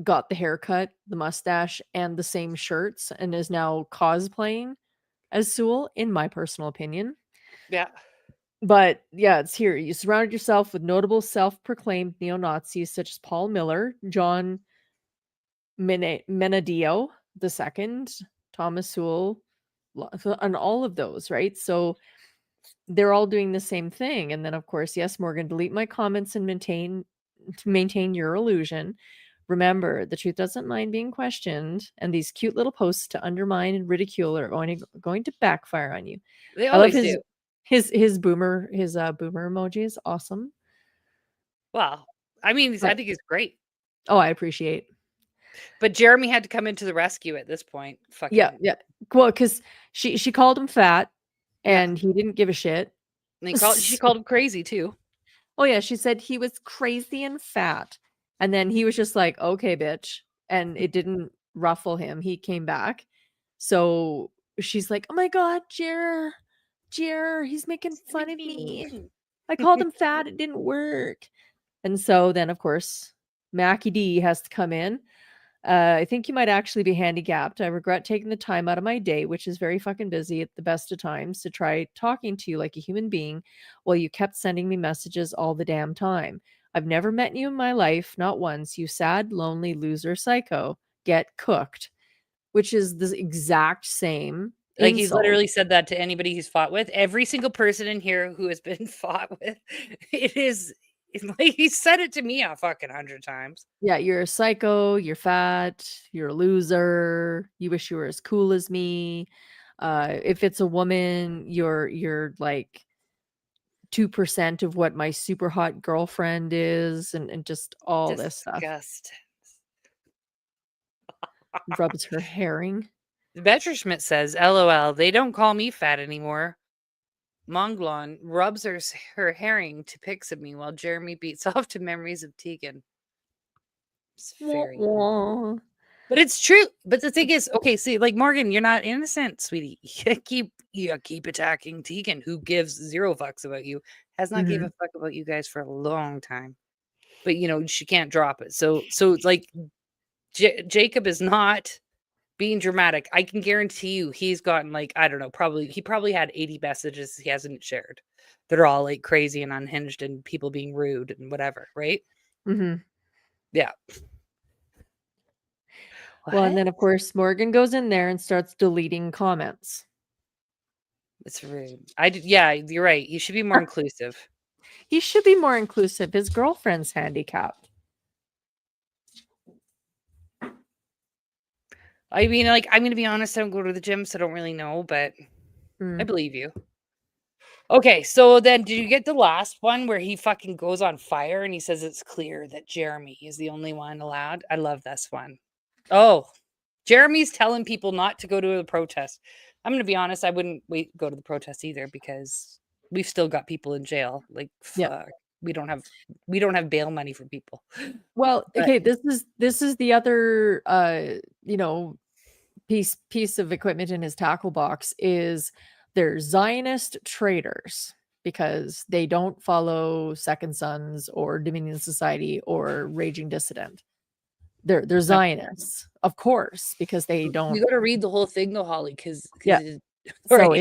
got the haircut, the mustache, and the same shirts and is now cosplaying as Sewell, in my personal opinion. Yeah. But yeah, it's here. You surrounded yourself with notable self-proclaimed neo-Nazis such as Paul Miller, John Menadio II, Thomas Sewell, and all of those, right? So they're all doing the same thing. And then, of course, yes, Morgan, delete my comments and maintain your illusion. Remember, the truth doesn't mind being questioned, and these cute little posts to undermine and ridicule are going to backfire on you. They always do. His boomer emoji is awesome. Well, I mean, I think he's great. Oh, I appreciate. But Jeremy had to come into the rescue at this point. Fucking yeah. Well, because she called him fat, and he didn't give a shit. And she called him crazy too. Oh yeah, she said he was crazy and fat, and then he was just like, "Okay, bitch," and it didn't ruffle him. He came back, so she's like, "Oh my God, Jer, he's making fun of me. I called him fat. It didn't work." And so then, of course, Mackie D has to come in. I think you might actually be handicapped. I regret taking the time out of my day, which is very fucking busy at the best of times, to try talking to you like a human being while you kept sending me messages all the damn time. I've never met you in my life, not once, you sad, lonely loser psycho. Get cooked. Which is the exact same Like, he's insult. literally said that to anybody he's fought with. Every single person in here who has been fought with, it's like he said it to me a fucking 100 times. Yeah, you're a psycho, you're fat, you're a loser, you wish you were as cool as me. If it's a woman, you're like 2% of what my super hot girlfriend is, and just all this stuff. Disgusting. Rubs her herring. Betterschmidt says, LOL, they don't call me fat anymore. Monglon rubs her herring to pics of me while Jeremy beats off to memories of Tegan. It's very Wah. But it's true. But the thing is, okay, see, like, Morgan, you're not innocent, sweetie. You keep attacking Tegan, who gives zero fucks about you, has not gave a fuck about you guys for a long time. But you know, she can't drop it. So like Jacob is not being dramatic. I can guarantee you he's gotten, like, I don't know, he probably had 80 messages he hasn't shared that are all like crazy and unhinged and people being rude and whatever, right? Yeah. Well, and then of course Morgan goes in there and starts deleting comments. It's rude. Yeah, you're right. You should be more inclusive. He should be more inclusive. His girlfriend's handicapped. I mean, like, I'm going to be honest, I don't go to the gym, so I don't really know, but I believe you. Okay, so then did you get the last one where he fucking goes on fire and he says it's clear that Jeremy is the only one allowed? I love this one. Oh, Jeremy's telling people not to go to the protest. I'm going to be honest, I wouldn't go to the protest either because we've still got people in jail. Like, fuck. We don't have bail money for people. Well, okay, this is the other piece of equipment in his tackle box is they're Zionist traitors because they don't follow Second Sons or Dominion Society or Raging Dissident. They're Zionists, of course, because they don't. You got to read the whole thing though, Holly, because so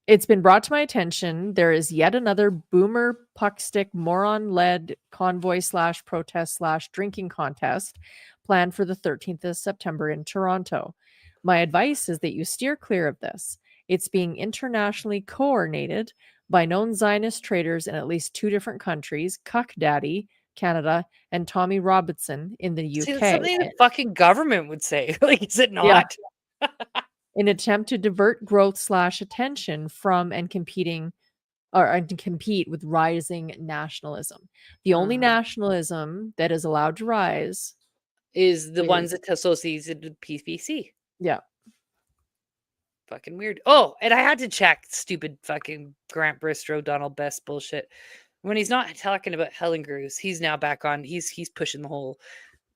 it's been brought to my attention. There is yet another boomer puckstick moron-led convoy/protest/drinking contest planned for the 13th of September in Toronto. My advice is that you steer clear of this. It's being internationally coordinated by known Zionist traitors in at least 2 different countries, Cuck Daddy, Canada, and Tommy Robinson in the UK. See, that's something the fucking government would say. Like, is it not? Yeah. In an attempt to divert growth/attention from and compete with rising nationalism. The only nationalism that is allowed to rise is the ones that associated with PPC. Yeah. Fucking weird. Oh, and I had to check stupid fucking Grant Bristow, Donald Best bullshit. When he's not talking about Helen Cruz, he's now back on. He's pushing the whole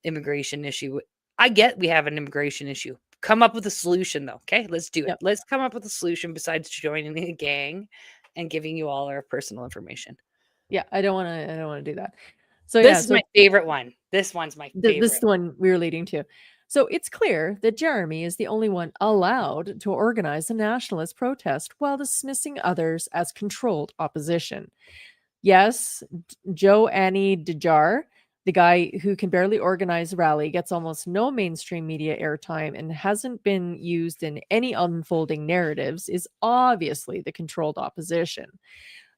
immigration issue. I get we have an immigration issue. Come up with a solution, though. Okay, let's do it. Yep. Let's come up with a solution besides joining a gang and giving you all our personal information. Yeah, I don't want to do that. So this is my favorite one. This one's my favorite. This is the one we're leading to. So it's clear that Jeremy is the only one allowed to organize a nationalist protest while dismissing others as controlled opposition. Yes, Joe Annie Dejar, the guy who can barely organize a rally, gets almost no mainstream media airtime and hasn't been used in any unfolding narratives, is obviously the controlled opposition.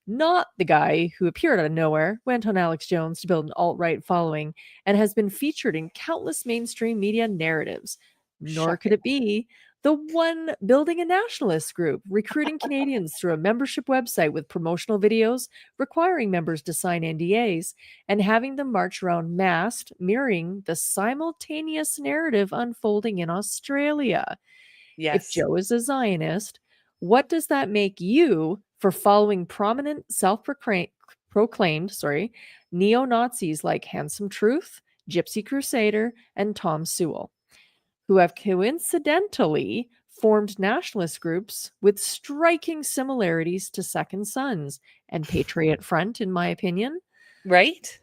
Not the guy who appeared out of nowhere, went on Alex Jones to build an alt-right following, and has been featured in countless mainstream media narratives. Nor could it be the one building a nationalist group, recruiting Canadians through a membership website with promotional videos, requiring members to sign NDAs, and having them march around masked, mirroring the simultaneous narrative unfolding in Australia. Yes. If Joe is a Zionist, what does that make you for following prominent self-proclaimed neo-Nazis like Handsome Truth, Gypsy Crusader, and Tom Sewell, who have coincidentally formed nationalist groups with striking similarities to Second Sons and Patriot Front, in my opinion? Right?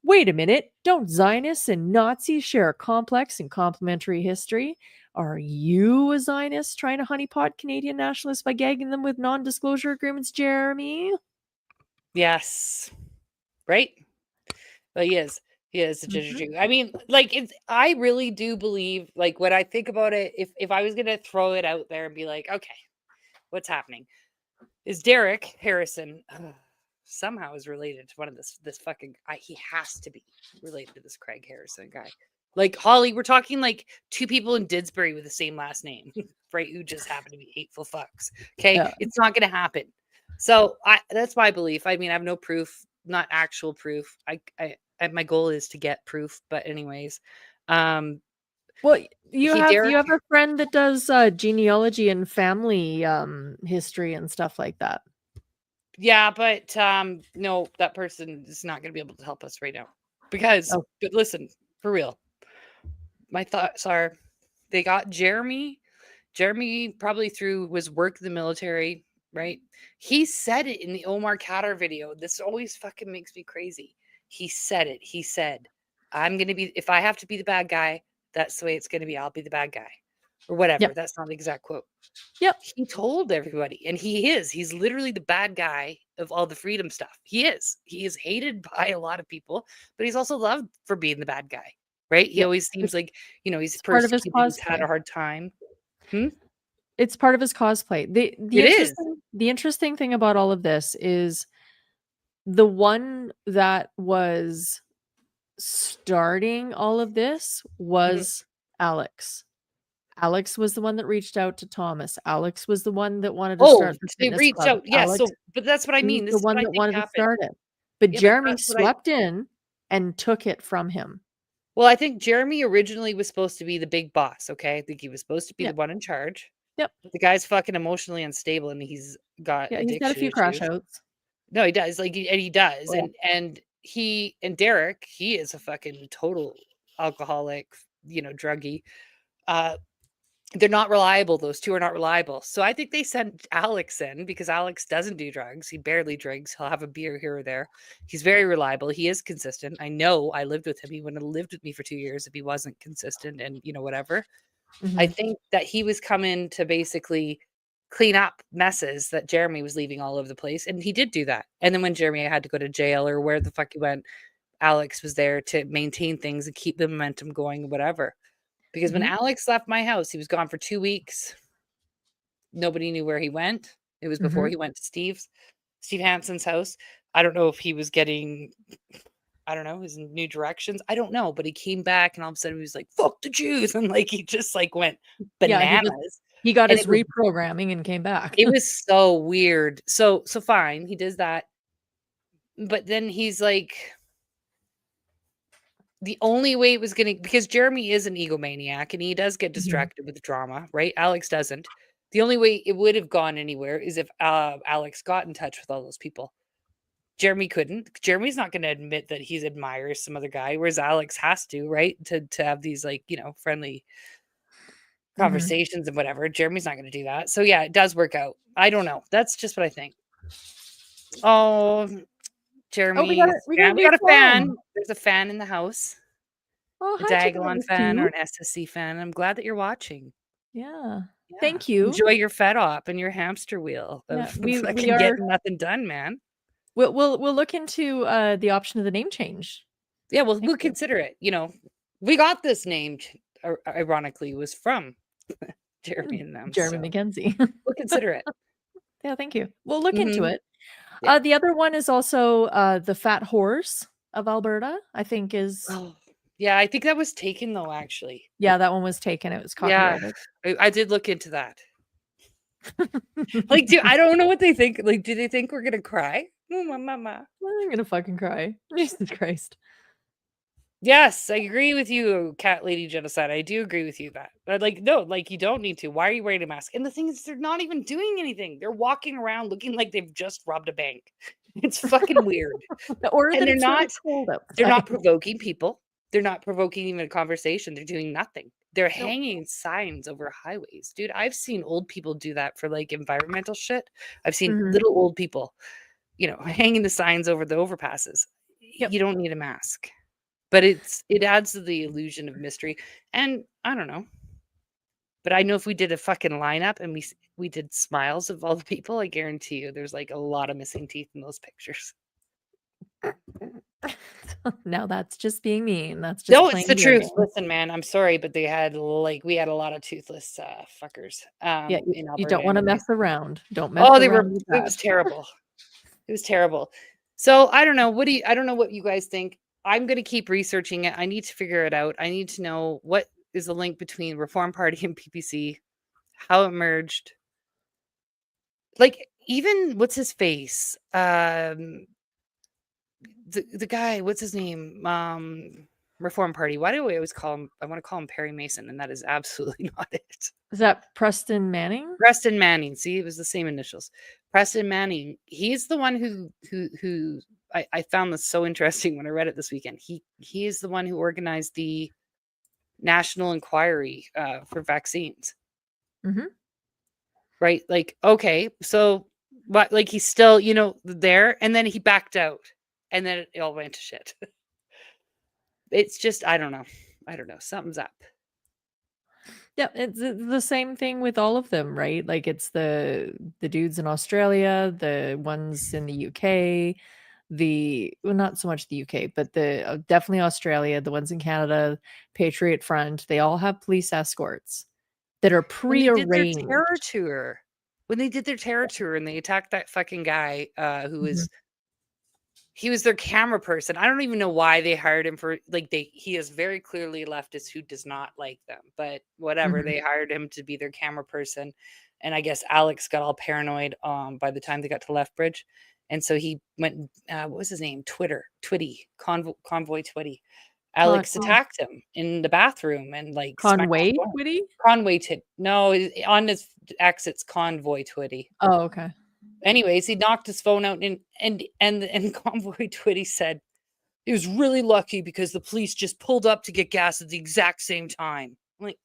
Wait a minute. Don't Zionists and Nazis share a complex and complementary history? Are you a Zionist trying to honeypot Canadian nationalists by gagging them with non-disclosure agreements, Jeremy? Yes. Right? But he is a ginger Jew. I mean, like, I really do believe, like, when I think about it, if I was gonna throw it out there and be like, okay, what's happening? Is Derek Harrison somehow is related to one of this fucking he has to be related to this Craig Harrison guy. Like, Holly, we're talking like two people in Didsbury with the same last name, right? Who just happen to be hateful fucks. Okay. Yeah. It's not gonna happen. So that's my belief. I mean, I have no proof, not actual proof. My goal is to get proof, but anyways. Well, you have Derek, a friend that does genealogy and family history and stuff like that. yeah, but no, that person is not going to be able to help us right now because. Oh. But listen, for real, my thoughts are they got Jeremy. Jeremy probably was work in the military, right? He said it in the Omar Khadr video. This always fucking makes me crazy. He said it. He said, "I'm gonna be if I have to be the bad guy, that's the way it's gonna be. I'll be the bad guy." Or whatever. Yep. That's not the exact quote. Yep. He told everybody, and he's literally the bad guy of all the freedom stuff. He is hated by a lot of people, but he's also loved for being the bad guy, right? He always seems like, he's part of his persecuted, he's had cosplay. a hard time. It's part of his cosplay. The interesting thing about all of this is the one that was starting all of this was Alex. Alex was the one that reached out to Thomas. Alex was the one that wanted to start the They fitness reached club. out. Yes, Alex, but that's what I mean. This the is one what I that think wanted to happened. start it. But Yeah, Jeremy swept in and took it from him. Well, I think Jeremy originally was supposed to be the big boss, okay? I think he was supposed to be the one in charge. Yep. The guy's fucking emotionally unstable and he's got addiction he's got a few crash issues. outs. No, he does. And he does. Oh, yeah. And Derek, he is a fucking total alcoholic, druggie. They're not reliable. Those two are not reliable. So I think they sent Alex in because Alex doesn't do drugs. He barely drinks. He'll have a beer here or there. He's very reliable. He is consistent. I know I lived with him. He wouldn't have lived with me for 2 years if he wasn't consistent and, whatever. I think that he was coming to basically clean up messes that Jeremy was leaving all over the place. And he did do that. And then when Jeremy had to go to jail or where the fuck he went, Alex was there to maintain things and keep the momentum going, whatever. Because when Alex left my house, he was gone for 2 weeks. Nobody knew where he went. It was before he went to Steve Hansen's house. I don't know if he was getting, his new directions. I don't know, but he came back and all of a sudden he was like, "Fuck the Jews." And like, he just like went bananas. Yeah, he got his reprogramming and came back. It was so weird. So fine. He does that. But then he's like, the only way it was going to, because Jeremy is an egomaniac and he does get distracted with drama, right? Alex doesn't. The only way it would have gone anywhere is if Alex got in touch with all those people. Jeremy couldn't. Jeremy's not going to admit that he admires some other guy, whereas Alex has to, right? To have these like, friendly conversations and whatever. Jeremy's not going to do that. So yeah, it does work out. I don't know. That's just what I think. Oh, Jeremy, we got a fan. There's a fan in the house. Oh, a Diagolon fan or an SSC fan. I'm glad that you're watching. Yeah. Thank you. Enjoy your Fed Op and your hamster wheel of we are getting nothing done, man. We'll look into the option of the name change. Yeah, we'll consider it. We got this name. Ironically, was from Jeremy and them. Jeremy McKenzie. We'll consider it. Yeah, thank you. We'll look into it. Yeah. The other one is also the Fat Horse of Alberta, I think is. Oh, yeah, I think that was taken though, actually. Yeah, that one was taken. It was copyrighted. Yeah, I did look into that. Like, I don't know what they think. Like, do they think we're going to cry? Mama. I'm going to fucking cry. Jesus Christ. Yes, I agree with you, Cat Lady Genocide. I do agree with you that. But no, you don't need to. Why are you wearing a mask? And the thing is, they're not even doing anything. They're walking around looking like they've just robbed a bank. It's fucking weird. And they're not provoking people. They're not provoking even a conversation. They're doing nothing. They're hanging signs over highways. Dude, I've seen old people do that for environmental shit. I've seen little old people, hanging the signs over the overpasses. You don't need a mask. But it adds to the illusion of mystery. And I don't know. But I know if we did a fucking lineup and we did smiles of all the people, I guarantee you there's a lot of missing teeth in those pictures. Now that's just being mean. That's just No, it's plain the truth. mean. Listen, man, I'm sorry, but we had a lot of toothless fuckers Yeah, in you Alberta don't want to anyways. mess around. Don't mess Oh, around with it was that. terrible. It was terrible. So I don't know. I don't know what you guys think. I'm going to keep researching it. I need to figure it out. I need to know what is the link between Reform Party and PPC, how it merged. Like, even what's his face? The guy, what's his name? Reform Party. Why do we always call him? I want to call him Perry Mason, and that is absolutely not it. Is that Preston Manning? Preston Manning. See, it was the same initials. Preston Manning. He's the one who I found this so interesting when I read it this weekend. He is the one who organized the national inquiry for vaccines. Mm-hmm. Right? Like, okay, so what? Like, he's still, there, and then he backed out, and then it all went to shit. It's just, I don't know. Something's up. Yeah, it's the same thing with all of them, right? Like, it's the dudes in Australia, the ones in the UK, well, not so much the UK, but the definitely Australia, the ones in Canada, Patriot Front, they all have police escorts that are When they did their prearranged. terror tour, and they attacked that fucking guy who was he was their camera person. I don't even know why they hired him for, like, he is very clearly a leftist who does not like them, but whatever. Mhm. They hired him to be their camera person, and I guess Alex got all paranoid by the time they got to Lethbridge, and so he went. What was his name? Convoy Twitty. Alex attacked him in the bathroom and like Conway Twitty? No, on his exits, Convoy Twitty. Oh, okay. Anyways, he knocked his phone out, and Convoy Twitty said he was really lucky because the police just pulled up to get gas at the exact same time. I'm like,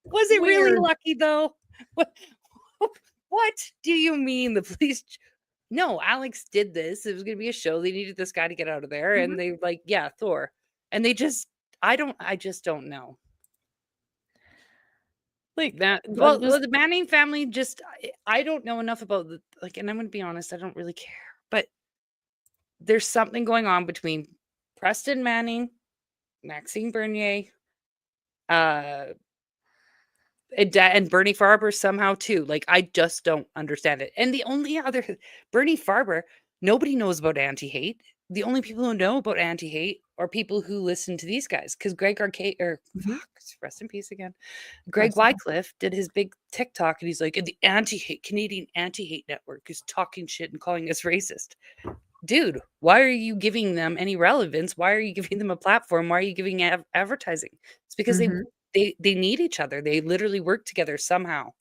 was it really lucky though? What do you mean the police? No, Alex did this. It was going to be a show. They needed this guy to get out of there, and they like, yeah, Thor. And they just, I just don't know. Like that. Well, the Manning family I don't know enough about and I'm going to be honest, I don't really care. But there's something going on between Preston Manning, Maxine Bernier, and Bernie Farber somehow too. Like, I just don't understand it. And the only other Bernie Farber, nobody knows about anti-hate. The only people who know about anti-hate are people who listen to these guys. Because Greg Arcade, rest in peace again. Greg Wycliffe did his big TikTok, and he's like, and the Canadian anti-hate network is talking shit and calling us racist. Dude, why are you giving them any relevance? Why are you giving them a platform? Why are you giving advertising? It's because they need each other. They literally work together somehow.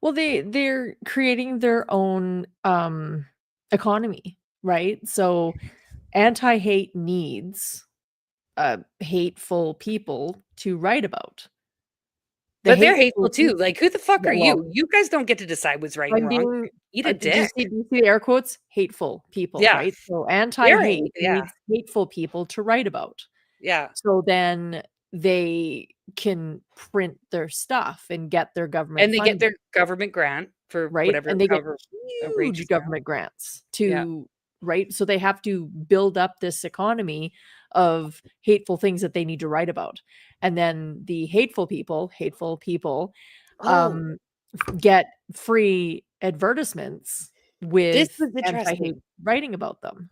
Well, they're creating their own economy, right? So anti-hate needs hateful people to write about. But they're hateful too. Like, who the fuck are you? You guys don't get to decide what's right and wrong. Eat a dick. Do you see the air quotes? Hateful people, right? So anti-hate needs hateful people to write about. Yeah. So then they can print their stuff and get their government and they funding. get their government grant for whatever, and they get huge government grants to right. So they have to build up this economy of hateful things that they need to write about, and then the hateful people get free advertisements with anti-hate writing about them.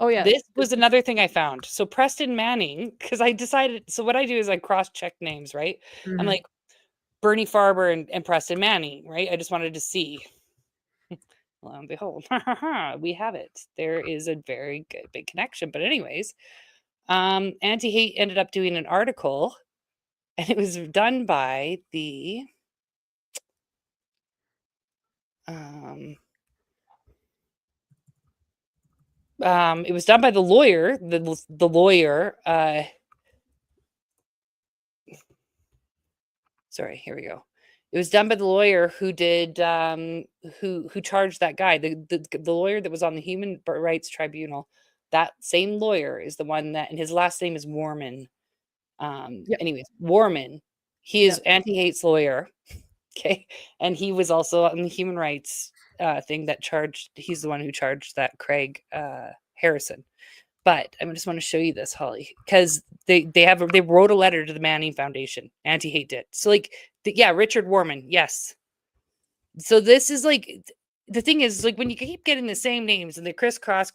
Oh yeah, this was another thing I found. So Preston Manning, because I decided. So what I do is I cross-check names, right? I'm like Bernie Farber and Preston Manning, right? I just wanted to see. Lo and behold, we have it. There is a very good big connection. But anyways, Anti-Hate ended up doing an article, and it was done by the it was done by the lawyer, the lawyer. Sorry, here we go. It was done by the lawyer who did who charged that guy, the lawyer that was on the Human Rights Tribunal. That same lawyer is the one that, and his last name is Warman. Anyways, Warman. He is Anti-Hate's lawyer. Okay, and he was also on the Human Rights thing that charged. He's the one who charged that Craig Harrison. But I just want to show you this, Holly, because they wrote a letter to the Manning Foundation. Anti-hate did. So like, Richard Warman, yes. So this is like, the thing is, like, when you keep getting the same names and they crisscross,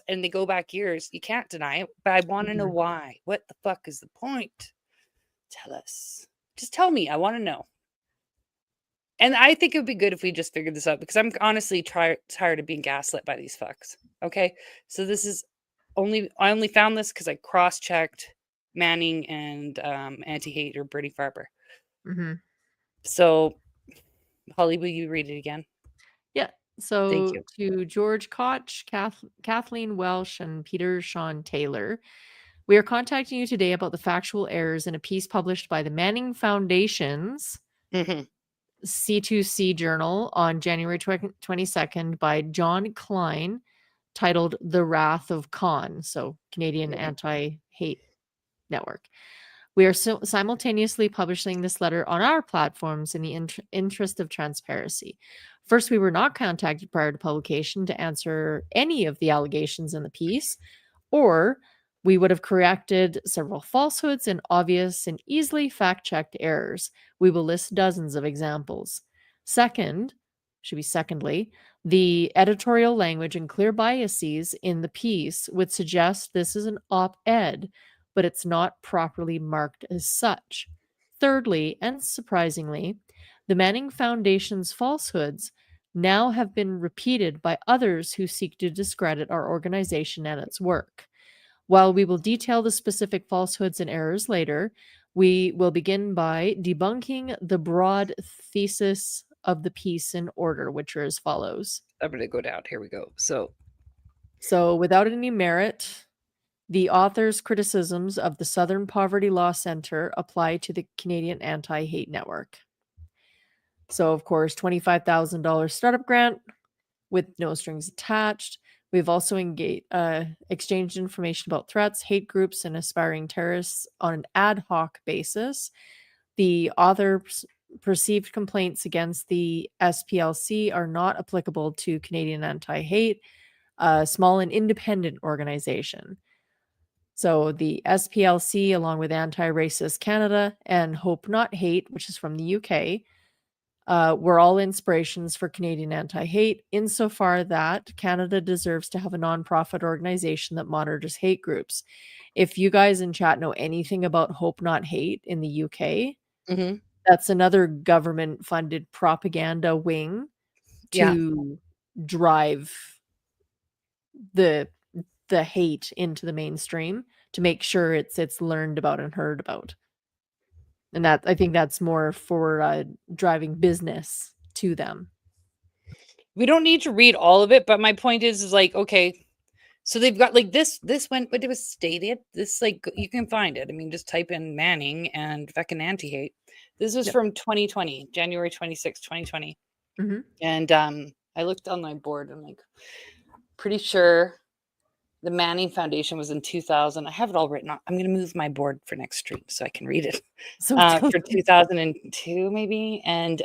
and they go back years, you can't deny it. But I want to know why. What the fuck is the point? Tell us. Just tell me. I want to know. And I think it would be good if we just figured this out, because I'm honestly tired of being gaslit by these fucks. Okay, so this is I only found this because I cross-checked Manning and anti-hate or Bernie Farber. So, Holly, will you read it again? Yeah. So to George Koch, Kathleen Welsh, and Peter Sean Taylor, we are contacting you today about the factual errors in a piece published by the Manning Foundation's C2C Journal on January 22nd by John Klein, titled The Wrath of Con, so Canadian Anti-Hate Network. We are simultaneously publishing this letter on our platforms in the interest of transparency. First, we were not contacted prior to publication to answer any of the allegations in the piece, or we would have corrected several falsehoods and obvious and easily fact-checked errors. We will list dozens of examples. Secondly, the editorial language and clear biases in the piece would suggest this is an op-ed, but it's not properly marked as such. Thirdly, and surprisingly, the Manning Foundation's falsehoods now have been repeated by others who seek to discredit our organization and its work. While we will detail the specific falsehoods and errors later, we will begin by debunking the broad thesis of the piece in order, which are as follows. I'm going to go down. Here we go. So without any merit, the author's criticisms of the Southern Poverty Law Center apply to the Canadian Anti-Hate Network. So, of course, $25,000 startup grant with no strings attached. We've also exchanged information about threats, hate groups, and aspiring terrorists on an ad hoc basis. The author's perceived complaints against the SPLC are not applicable to Canadian Anti-Hate, a small and independent organization. So the SPLC, along with Anti-Racist Canada and Hope Not Hate, which is from the UK, were all inspirations for Canadian Anti-Hate, insofar that Canada deserves to have a nonprofit organization that monitors hate groups. If you guys in chat know anything about Hope Not Hate in the UK, that's another government-funded propaganda wing to drive the hate into the mainstream, to make sure it's learned about and heard about. And that, I think that's more for driving business to them. We don't need to read all of it, but my point is like, okay, so they've got like this went, but it was stated, this, like, you can find it. I mean, just type in Manning and fucking anti-hate. This was from 2020, January 26, 2020. And I looked on my board. I'm like, pretty sure the Manning Foundation was in 2000. I have it all written on. I'm going to move my board for next stream so I can read it. So for 2002, maybe. And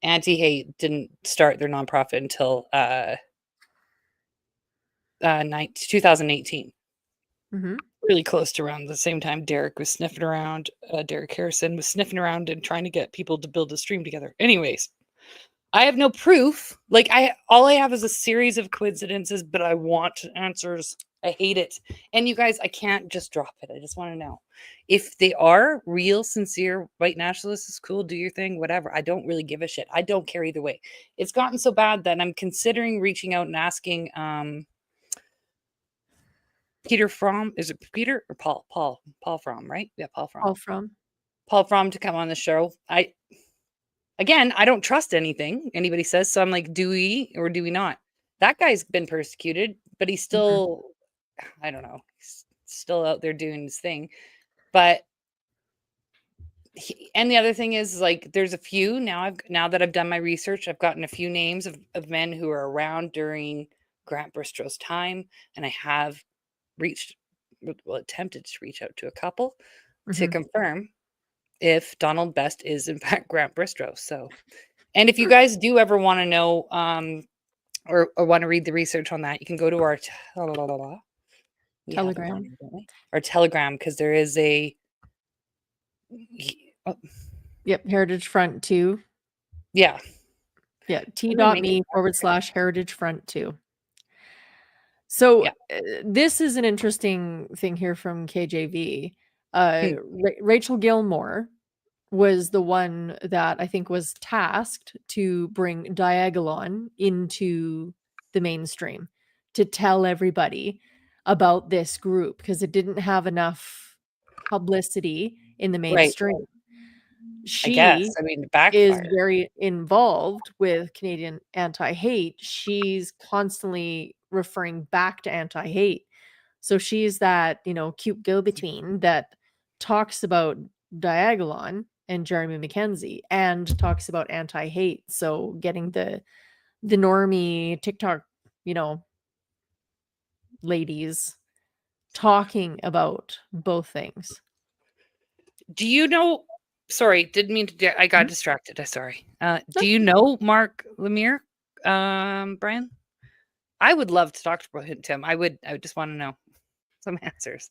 Anti-Hate didn't start their nonprofit until 2018. Really close to around the same time Derek was sniffing around. Derek Harrison was sniffing around and trying to get people to build a stream together. Anyways, I have no proof. Like, all I have is a series of coincidences, but I want answers. I hate it. And you guys, I can't just drop it. I just want to know if they are real, sincere white nationalists. Is cool. Do your thing, whatever. I don't really give a shit. I don't care either way. It's gotten so bad that I'm considering reaching out and asking Peter Fromm. Is it Peter or Paul? Paul Fromm, right? Yeah, Paul Fromm. Paul Fromm to come on the show. Again, I don't trust anything anybody says. So I'm like, do we or do we not? That guy's been persecuted, but he's still, I don't know, he's still out there doing his thing. But, and the other thing is, like, there's a few now that I've done my research, I've gotten a few names of men who are around during Grant Bristow's time. And I have attempted to reach out to a couple to confirm if Donald Best is in fact Grant Bristow. So And if you guys do ever want to know or want to read the research on that, you can go to our Telegram. Our Telegram, because there is a Yep, Heritage Front 2. Yeah, t.me/Heritage Front 2. So this is an interesting thing here from KJV. Rachel Gilmore was the one that I think was tasked to bring Diagolon into the mainstream, to tell everybody about this group, because it didn't have enough publicity in the mainstream. She is very involved with Canadian anti-hate. She's constantly referring back to anti-hate. So she's that, cute go-between that talks about Diagolon and Jeremy Mackenzie and talks about anti-hate. So getting the normie TikTok, ladies talking about both things. Do you know? Sorry, didn't mean to. I got distracted. Sorry. Do you know Mark Lemire, Brian? I would love to talk to him. I would just want to know some answers.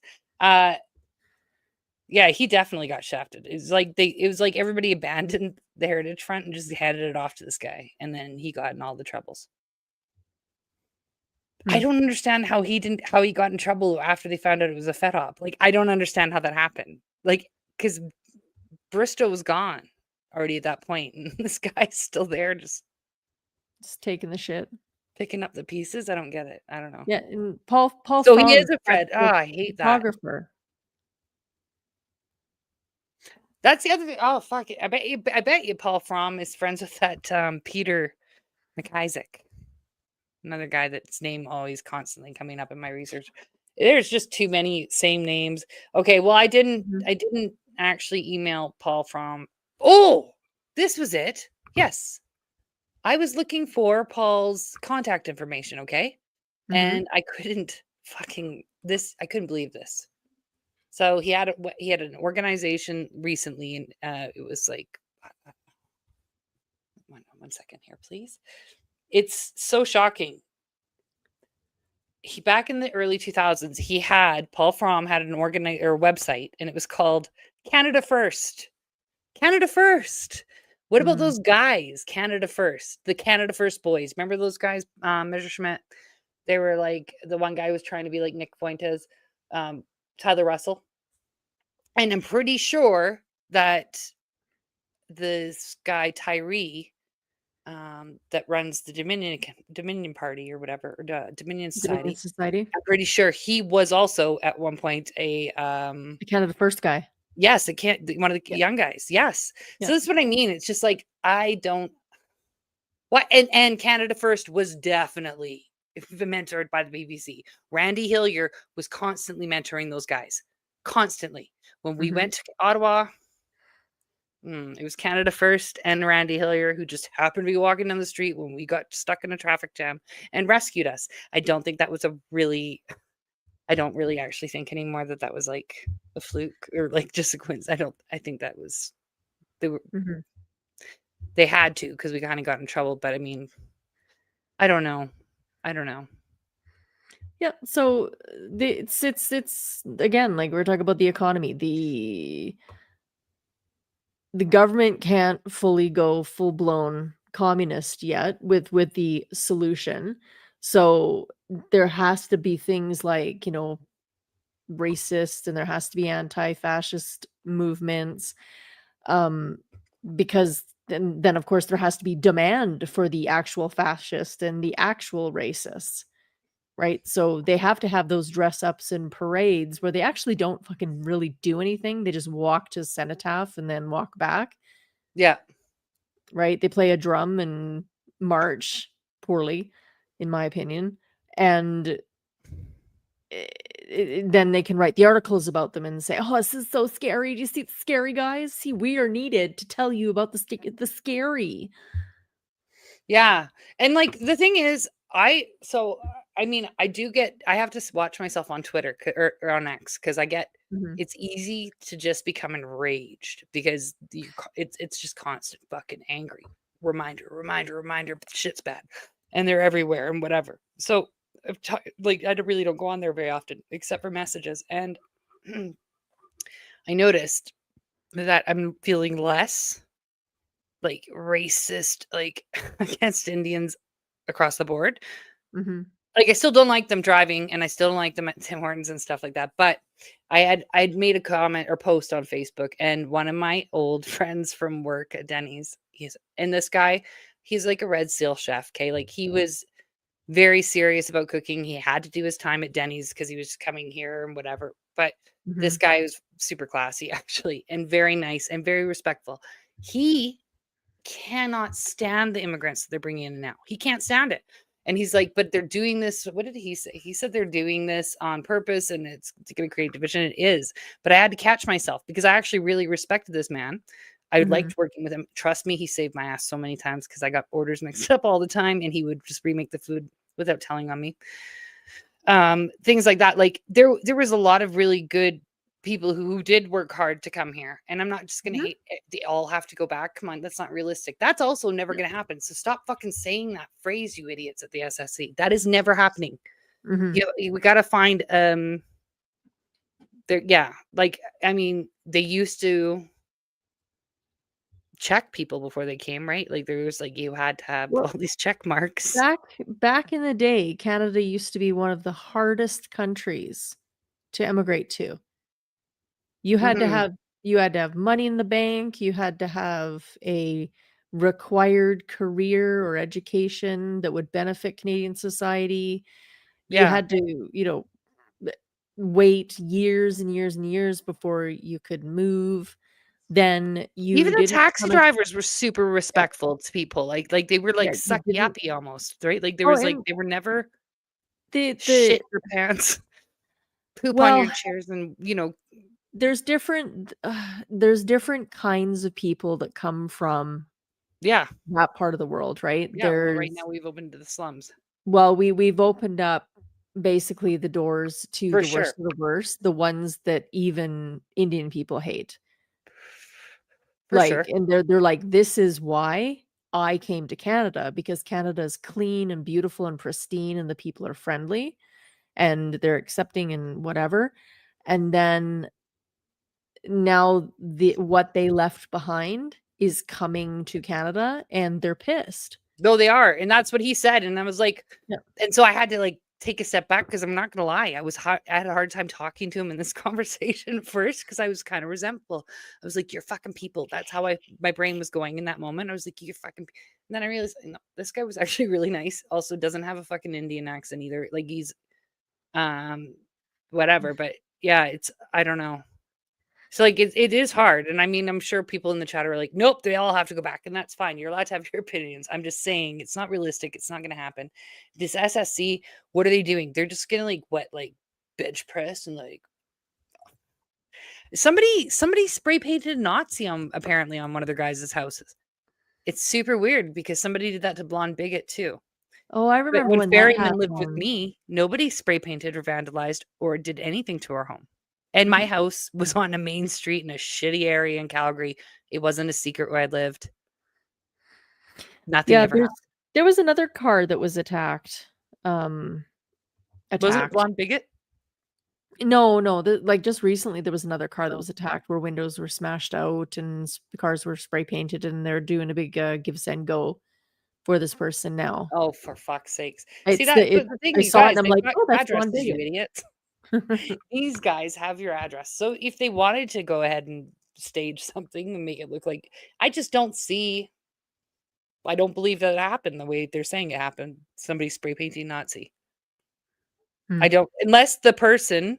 Yeah, he definitely got shafted. It was like everybody abandoned the Heritage Front and just handed it off to this guy, and then he got in all the troubles. I don't understand how he got in trouble after they found out it was a Fed Op. Like, I don't understand how that happened. Like, because Bristow was gone already at that point, and this guy's still there, just taking the shit, picking up the pieces. I don't get it. I don't know. Yeah, and Paul. So he is a Fed. Oh, I hate that. Photographer. That's the other thing. Oh, fuck it. I bet you Paul Fromm is friends with that Peter McIsaac. Another guy that's name always constantly coming up in my research. There's just too many same names. Okay, well, I didn't actually email Paul Fromm. Oh, this was it. Yes. I was looking for Paul's contact information, okay? And I couldn't I couldn't believe this. So he had an organization recently, and it was like, one second here, please. It's so shocking. Back in the early 2000s, Paul Fromm had an website, and it was called Canada First. Canada First. What about those guys? Canada First, the Canada First boys. Remember those guys? Messerschmitt. They were like, the one guy was trying to be like Nick Fuentes, Tyler Russell. And I'm pretty sure that this guy, Tyree, that runs the Dominion Party or whatever, or Dominion Society. I'm pretty sure he was also at one point a Canada First guy. Yes, one of the young guys. Yes. Yeah. So that's what I mean. It's just like, and Canada First was definitely mentored by the BBC. Randy Hillier was constantly mentoring those guys. Constantly. When we went to Ottawa, it was Canada First and Randy Hillier, who just happened to be walking down the street when we got stuck in a traffic jam and rescued us. I don't think that was I don't really actually think anymore that was like a fluke or like just a coincidence. I think that was, they had to, because we kind of got in trouble. But I mean, I don't know. Yeah. So it's again, like we're talking about the economy. The government can't fully go full blown communist yet with the solution. So there has to be things like, racist, and there has to be anti-fascist movements, because then of course there has to be demand for the actual fascist and the actual racists, right? So they have to have those dress ups and parades where they actually don't fucking really do anything. They just walk to cenotaph and then walk back. Yeah. Right? They play a drum and march poorly, in my opinion. And then they can write the articles about them and say, oh, this is so scary. Do you see the scary guys? See, we are needed to tell you about the scary. Yeah. And like, the thing is, I have to watch myself on Twitter or on X, because I get, it's easy to just become enraged because it's just constant fucking angry reminder, shit's bad. And they're everywhere and whatever. So I really don't go on there very often, except for messages. And I noticed that I'm feeling less like racist, like against Indians across the board. Mm-hmm. Like I still don't like them driving, and I still don't like them at Tim Hortons and stuff like that. But I'd made a comment or post on Facebook, and one of my old friends from work at Denny's, this guy, he's like a Red Seal chef. Okay, like he was very serious about cooking. He had to do his time at Denny's because he was coming here and whatever. But this guy was super classy, actually, and very nice and very respectful. He cannot stand the immigrants that they're bringing in now. He can't stand it. And he's like, but they're doing this. What did he say? He said they're doing this on purpose and it's going to create division. It is. But I had to catch myself because I actually really respected this man. I liked working with him. Trust me, he saved my ass so many times because I got orders mixed up all the time and he would just remake the food without telling on me. Things like that. Like there was a lot of really good people who did work hard to come here. And I'm not just going to hate it. They all have to go back. Come on, that's not realistic. That's also never going to happen. So stop fucking saying that phrase, you idiots at the SSC. That is never happening. We got to find, they used to check people before they came, right? Like there was like, you had to have all these check marks. Back in the day, Canada used to be one of the hardest countries to emigrate to. You had to have money in the bank. You had to have a required career or education that would benefit Canadian society. You had to, wait years and years and years before you could move. Then even the taxi drivers were super respectful to people. Like they were like sucky yappy almost, right? Like there was like they were never shit your pants, poop on your chairs, and there's different kinds of people that come from that part of the world, right? Right now we've opened to the slums. Well, we've opened up basically the doors to the worst of the worst, the ones that even Indian people hate. And they're like, this is why I came to Canada, because Canada is clean and beautiful and pristine and the people are friendly and they're accepting and whatever. And then now what they left behind is coming to Canada and they're pissed. No, they are. And that's what he said. And I was like, and so I had to like take a step back because I'm not going to lie. I had a hard time talking to him in this conversation first because I was kind of resentful. I was like, you're fucking people. That's how my brain was going in that moment. I was like, you're fucking. And then I realized, no, this guy was actually really nice. Also doesn't have a fucking Indian accent either. Like he's, whatever. But yeah, I don't know. So like it is hard. And I mean, I'm sure people in the chat are like, nope, they all have to go back. And that's fine. You're allowed to have your opinions. I'm just saying it's not realistic. It's not going to happen. This SSC, what are they doing? They're just going to like bench press and like somebody spray painted Nazi apparently on one of their guys' houses. It's super weird because somebody did that to Blonde Bigot too. Oh, I remember when Ferryman lived with me, nobody spray painted or vandalized or did anything to our home. And my house was on a main street in a shitty area in Calgary. It wasn't a secret where I lived. Nothing ever happened. There was another car that was attacked. Was it Blonde Bigot? No. Like just recently, there was another car that was attacked where windows were smashed out and the cars were spray painted, and they're doing a big give, send, go for this person now. Oh, for fuck's sakes! See that the thing, I saw it and I'm like, oh, that's Blonde Bigot, you idiots. These guys have your address. So if they wanted to go ahead and stage something and make it look like, I don't believe that it happened the way they're saying it happened. Somebody spray painting Nazi. I don't, unless the person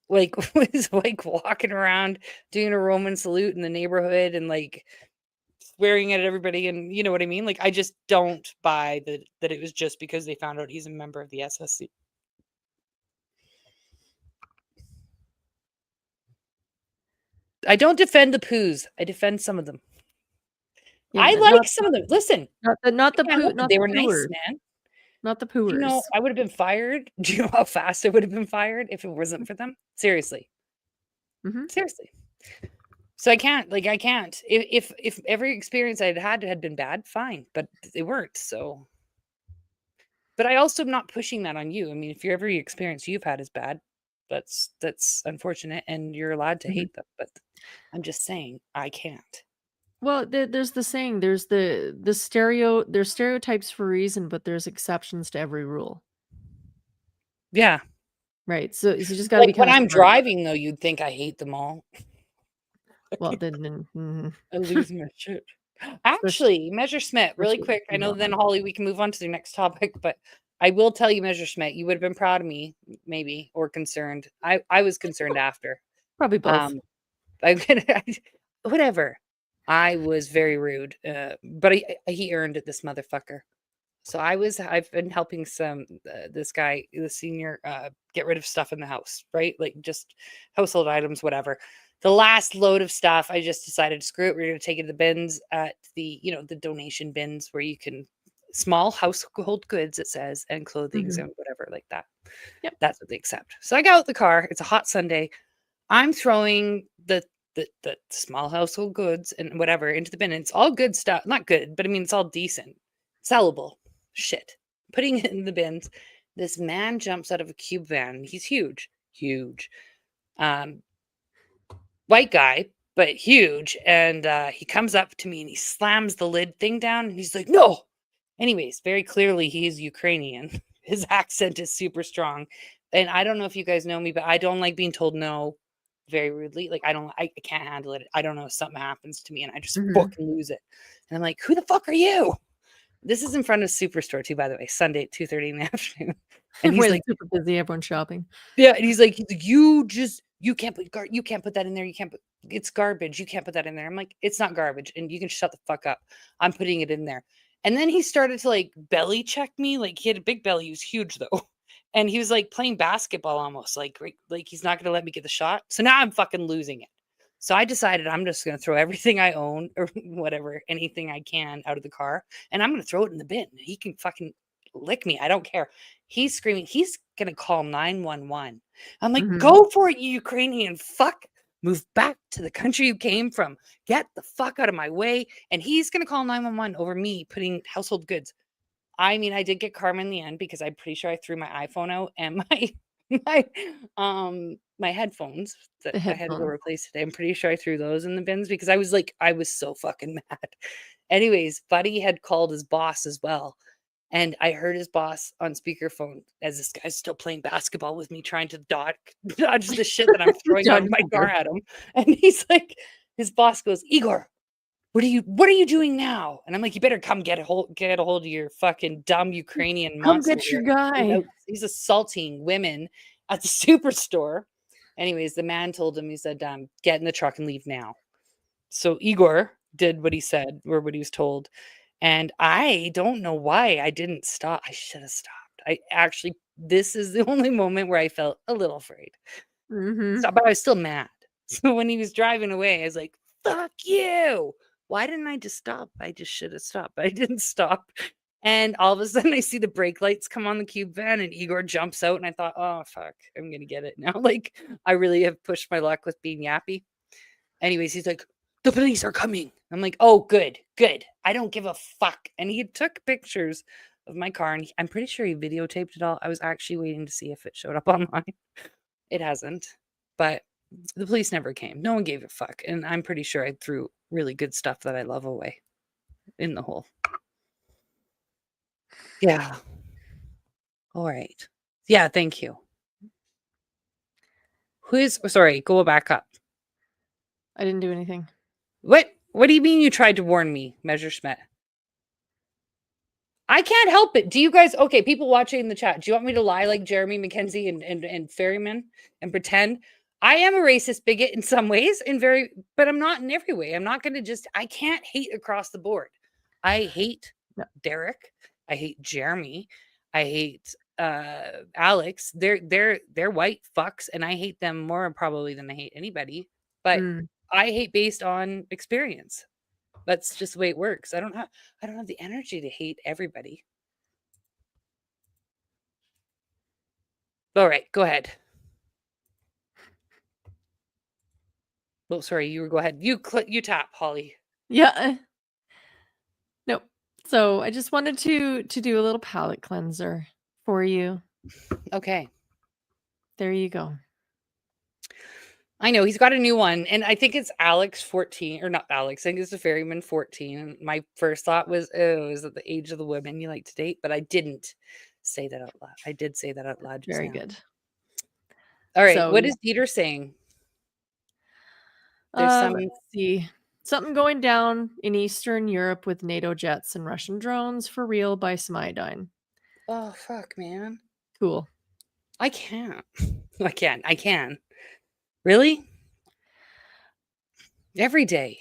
like was like walking around doing a Roman salute in the neighborhood and like swearing at everybody, and you know what I mean? Like I just don't buy that it was just because they found out he's a member of the SSC. I don't defend the poos. I defend some of them. Yeah, I like some of them. Listen, not the poo. They were nice, man. Not the pooers. I would have been fired. Do you know how fast I would have been fired if it wasn't for them? Seriously. Seriously. So I can't. If every experience I'd had been bad, fine, but they weren't. So, but I also am not pushing that on you. I mean, if every experience you've had is bad, that's unfortunate, and you're allowed to hate them. But I'm just saying, I can't. Well, there's the saying, there's there's stereotypes for a reason, but there's exceptions to every rule. Yeah. Right. So you just gotta be Like when kind of I'm smart. driving, though, you'd think I hate them all. Well, then I lose my shit. Especially- Actually, Messerschmitt, really especially quick. I know female then, drivers. Holly, we can move on to the next topic, but I will tell you, Messerschmitt, you would have been proud of me, maybe, or concerned. I was concerned after. Probably both. I'm gonna whatever. I was very rude, but he earned it, this motherfucker. So I've been helping this guy, the senior, get rid of stuff in the house, right? Like just household items, whatever. The last load of stuff, I just decided, screw it. We're going to take it to the bins at the donation bins where you can small household goods, it says, and clothings and whatever like that. Yep. That's what they accept. So I got out the car. It's a hot Sunday. I'm throwing the small household goods and whatever into the bin. And it's all good stuff. Not good, but I mean, it's all decent, sellable shit. Putting it in the bins. This man jumps out of a cube van. He's huge. White guy, but huge. And he comes up to me and he slams the lid thing down. And he's like, no. Anyways, very clearly he's Ukrainian. His accent is super strong. And I don't know if you guys know me, but I don't like being told no very rudely. Like I can't handle it. I don't know if something happens to me and I just fucking lose it. And I'm like, who the fuck are you? This is in front of Superstore too, by the way, Sunday at 2:30 in the afternoon. And he's like, super busy, everyone's shopping. yeah, and he's like, you can't put that in there. It's garbage. You can't put that in there. I'm like, it's not garbage, and you can shut the fuck up. I'm putting it in there. And then he started to like belly check me. Like he had a big belly. He was huge though. And he was like playing basketball almost. Like he's not gonna let me get the shot. So now I'm fucking losing it. So I decided I'm just going to throw everything I own or whatever, anything I can out of the car, and I'm going to throw it in the bin. He can fucking lick me. I don't care. He's screaming. He's going to call 911. I'm like, go for it, you Ukrainian fuck. Move back to the country you came from. Get the fuck out of my way. And he's going to call 911 over me putting household goods. I mean, I did get karma in the end because I'm pretty sure I threw my iPhone out and my headphones that I had to go replace today. I'm pretty sure I threw those in the bins because I was so fucking mad. Anyways, Buddy had called his boss as well. And I heard his boss on speakerphone as this guy's still playing basketball with me, trying to dodge the shit that I'm throwing out of my car at him. And he's like, his boss goes, Igor, what are you doing now? And I'm like, you better come get a hold of your fucking dumb Ukrainian monster. Come get your guy. He's assaulting women at the Superstore. Anyways, the man told him, he said, get in the truck and leave now. So Igor did what he said or what he was told. And I don't know why I didn't stop. I should have stopped. This is the only moment where I felt a little afraid. So, but I was still mad. So when he was driving away, I was like, fuck you. Why didn't I just stop? I just should have stopped. But I didn't stop. And all of a sudden I see the brake lights come on the cube van and Igor jumps out and I thought, oh, fuck, I'm going to get it now. Like I really have pushed my luck with being yappy. Anyways, he's like, the police are coming. I'm like, oh, good. I don't give a fuck. And he took pictures of my car and I'm pretty sure he videotaped it all. I was actually waiting to see if it showed up online. It hasn't, but the police never came. No one gave a fuck. And I'm pretty sure I threw really good stuff that I love away in the hole. Yeah. All right. Yeah, thank you. Sorry, go back up. I didn't do anything. What do you mean you tried to warn me, Messerschmitt? I can't help it. Do you guys, okay, people watching in the chat, do you want me to lie like Jeremy McKenzie and Ferryman and pretend? I am a racist bigot in some ways, but I'm not in every way. I'm not going to I can't hate across the board. I hate Derek. I hate Jeremy. I hate Alex. They're white fucks, and I hate them more probably than I hate anybody. But I hate based on experience. That's just the way it works. I don't have the energy to hate everybody. All right, go ahead. Oh, sorry. You go ahead. You tap, Holly. Yeah. Nope. So I just wanted to do a little palate cleanser for you. Okay. There you go. I know he's got a new one, and I think it's Alex 14, or not Alex. I think it's the Ferryman 14. And my first thought was, oh, is it the age of the women you like to date? But I didn't say that out loud. I did say that out loud. Very good. All right. So, What is Peter saying? There's let's see. Something going down in Eastern Europe with NATO jets and Russian drones for real by some iodine. Oh, fuck, man. Cool. I can't. I can. Really? Every day.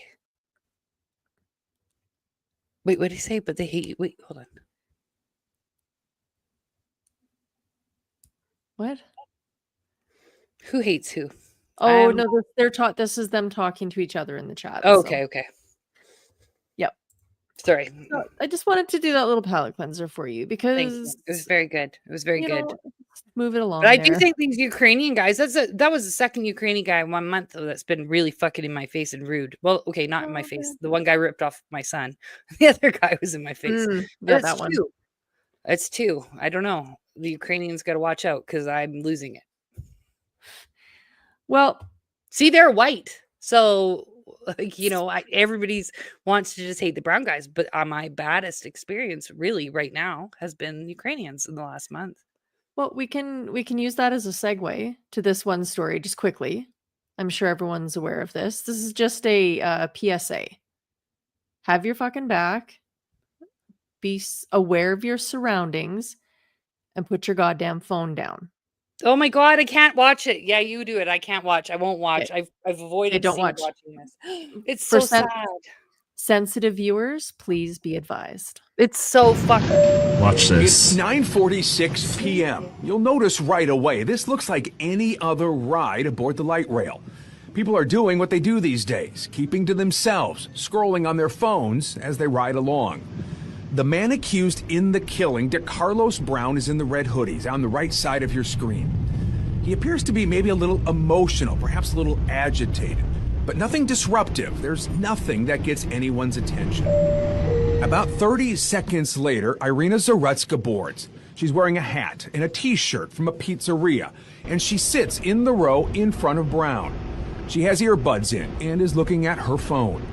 Wait, what did he say? But they hate you. Wait, hold on. What? Who hates who? Oh, no, this is them talking to each other in the chat. Oh, okay. Yep. Sorry. So I just wanted to do that little palate cleanser for you because it was very good. It was very good. Move it along. But I do think these Ukrainian guys, that was the second Ukrainian guy in 1 month though that's been really fucking in my face and rude. Well, okay, not in my face. The one guy ripped off my son. The other guy was in my face. Yeah, that one. It's two. I don't know. The Ukrainians got to watch out because I'm losing it. Well, see, they're white. So, like, everybody's wants to just hate the brown guys. But my baddest experience really right now has been Ukrainians in the last month. Well, we can use that as a segue to this one story just quickly. I'm sure everyone's aware of this. This is just a PSA. Have your fucking back. Be aware of your surroundings and put your goddamn phone down. Oh my God, I can't watch it. Yeah, you do it. I can't watch. I won't watch. Okay. I've avoided watching this. It's For so sad. Sensitive viewers, please be advised. It's so fucking... Watch this. It's 9:46 p.m. You'll notice right away, this looks like any other ride aboard the light rail. People are doing what they do these days, keeping to themselves, scrolling on their phones as they ride along. The man accused in the killing, DeCarlos Brown, is in the red hoodies on the right side of your screen. He appears to be maybe a little emotional, perhaps a little agitated, but nothing disruptive. There's nothing that gets anyone's attention. About 30 seconds later, Irina Zarutska boards. She's wearing a hat and a t-shirt from a pizzeria, and she sits in the row in front of Brown. She has earbuds in and is looking at her phone.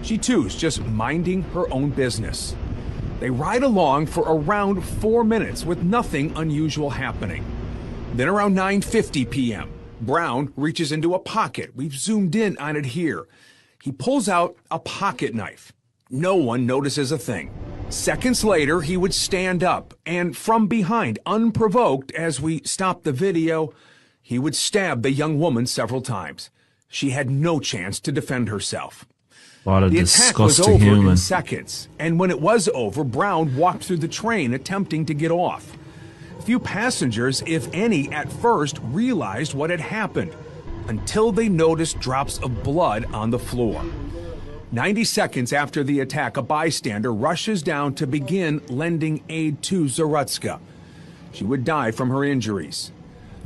She too's just minding her own business. They ride along for around 4 minutes with nothing unusual happening. Then around 9:50 p.m., Brown reaches into a pocket. We've zoomed in on it here. He pulls out a pocket knife. No one notices a thing. Seconds later, he would stand up, and from behind, unprovoked as we stop the video, he would stab the young woman several times. She had no chance to defend herself. What a the attack was disgusting over human. in seconds, and when it was over, Brown walked through the train attempting to get off. Few passengers, if any, at first realized what had happened, until they noticed drops of blood on the floor. 90 seconds after the attack, a bystander rushes down to begin lending aid to Zarutska. She would die from her injuries.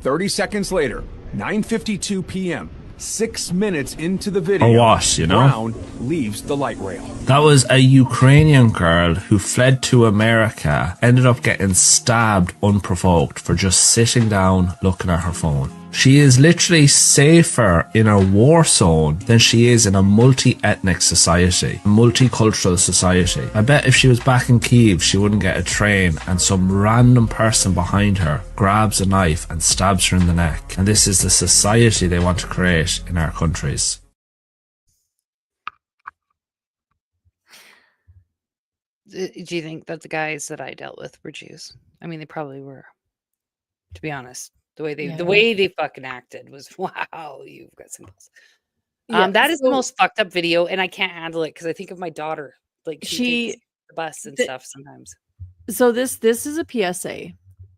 30 seconds later, 9:52 p.m., 6 minutes into the video, Brown leaves the light rail. That was a Ukrainian girl who fled to America, ended up getting stabbed unprovoked for just sitting down looking at her phone. She is literally safer in a war zone than she is in a multi-ethnic society, a multicultural society. I bet if she was back in Kyiv, she wouldn't get a train and some random person behind her grabs a knife and stabs her in the neck. And this is the society they want to create in our countries. Do you think that the guys that I dealt with were Jews? I mean, they probably were, to be honest. The way they fucking acted was, wow, you've got symbols. That is the most fucked up video, and I can't handle it because I think of my daughter. Like she takes the bus and stuff sometimes. So this is a PSA.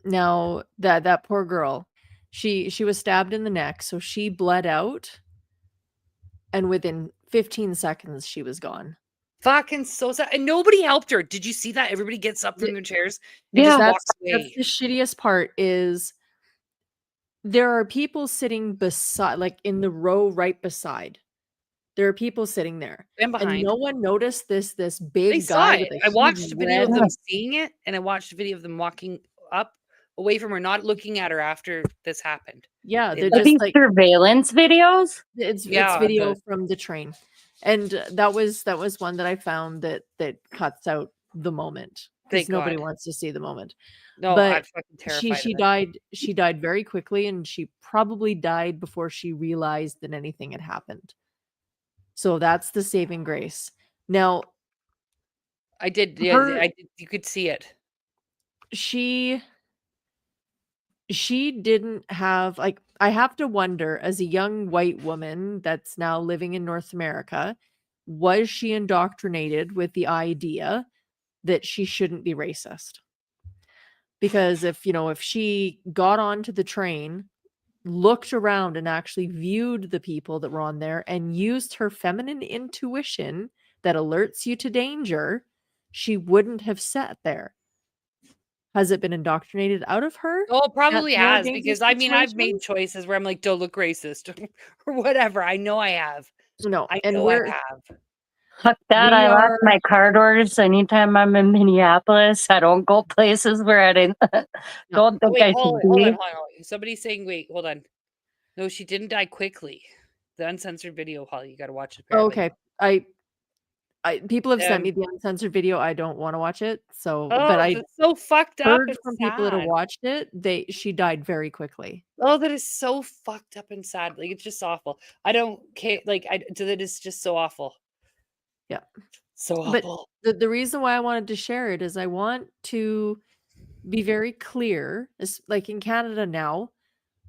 Now that poor girl, she was stabbed in the neck, so she bled out, and within 15 seconds she was gone. Fucking so sad. And nobody helped her. Did you see that? Everybody gets up from their chairs and Yeah, just walks away. That's the shittiest part is there are people sitting beside, like in the row right beside. There are people sitting there, And behind. no one noticed this They big saw guy it. with a I watched huge a video of red. them seeing it, and I watched a video of them walking up away from her, not looking at her after this happened. Yeah, they're It- Are just these like surveillance videos? it's Yeah, video the- from the train, and that was one that I found that cuts out the moment because Thank nobody God. wants to see the moment. No, But I'm fucking terrified. she of it. died. She died very quickly, and she probably died before she realized that anything had happened. So that's the saving grace. Now, I did. Yeah, her- I did, you could see it. she didn't have, like, I have to wonder, as a young white woman that's now living in North America, was she indoctrinated with the idea that she shouldn't be racist? Because if she got onto the train, looked around and actually viewed the people that were on there and used her feminine intuition that alerts you to danger, she wouldn't have sat there. Has it been indoctrinated out of her? Oh, it probably That's more has, dangerous because I mean, I've made situations? choices where I'm like, don't look racist or whatever. I know I have. No, I and know I have. Fuck that. We I lock are- my car doors anytime I'm in Minneapolis. I don't go places where I didn't don't think Wait, I hold should on, be. hold on. Somebody's saying, wait, hold on. No, she didn't die quickly. The uncensored video, Holly, you got to watch it. Apparently. Okay. People have sent me the uncensored video. I don't want to watch it. So, but I it's so fucked up. heard and from people that have sad. watched it, she died very quickly. Oh, that is so fucked up and sad. Like, it's just awful. I don't care. Like, that is just so awful. Yeah. So But awful. the reason why I wanted to share it is I want to be very clear. Like in Canada now,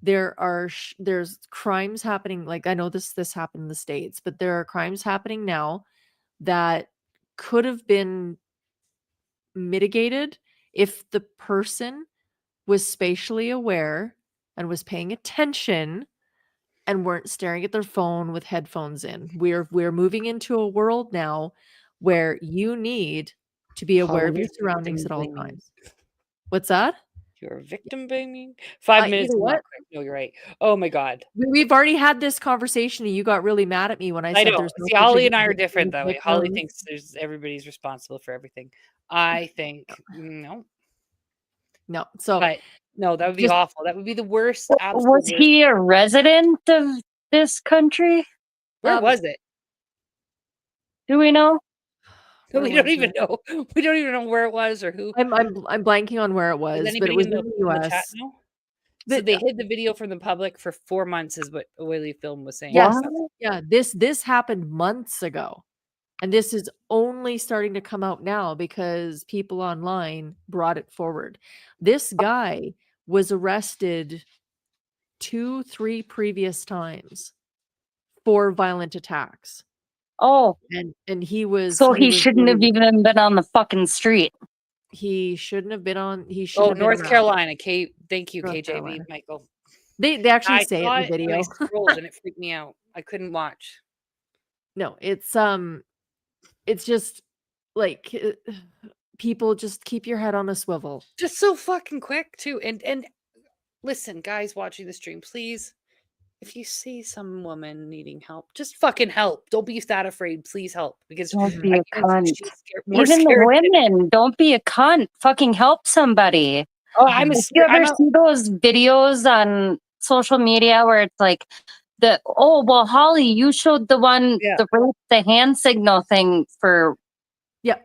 there's crimes happening. Like, I know this happened in the States, but there are crimes happening now that could have been mitigated if the person was spatially aware and was paying attention and weren't staring at their phone with headphones in. We're moving into a world now where you need to be aware of your surroundings at all times. What's that? You're a victim blaming. 5 minutes. You know Not what? quick. No, you're right. Oh my God. We've already had this conversation and you got really mad at me when I said I know. there's no See, such Holly thing and I as are different that way. victims. Holly thinks everybody's responsible for everything. I think no. No. So But no, that would be Just- awful. That would be the worst. Was Absolute worst. he a resident of this country? Where was it? Do we know? We Where don't was even it? know. We don't even know where it was or who. I'm blanking on where it was, Does but anybody it was in in the the chat US. know? So But- they hid the video from the public for 4 months, is what Willie Film was saying. Yes. What? Yeah, this happened months ago. And this is only starting to come out now because people online brought it forward. This guy was arrested 2-3 previous times for violent attacks. Oh, And he was so he was shouldn't have really- even been on the fucking street. he shouldn't have been on he should have been North around. Carolina. Thank you, North KJV, Carolina. Michael. They actually I say it saw in the and I video. scrolled and it freaked me out. I couldn't watch. No, it's just like people just keep your head on a swivel. Just so fucking quick too. And listen, guys watching the stream, please, if you see some woman needing help, just fucking help. Don't be that afraid. Please help, because Don't be I a guarantee cunt. she's more Even the scared than- women, don't be a cunt. Fucking help somebody. Oh, I'm a If you ever see those videos on social media where it's like Holly, you showed the one Yeah. the hand signal thing for Yeah.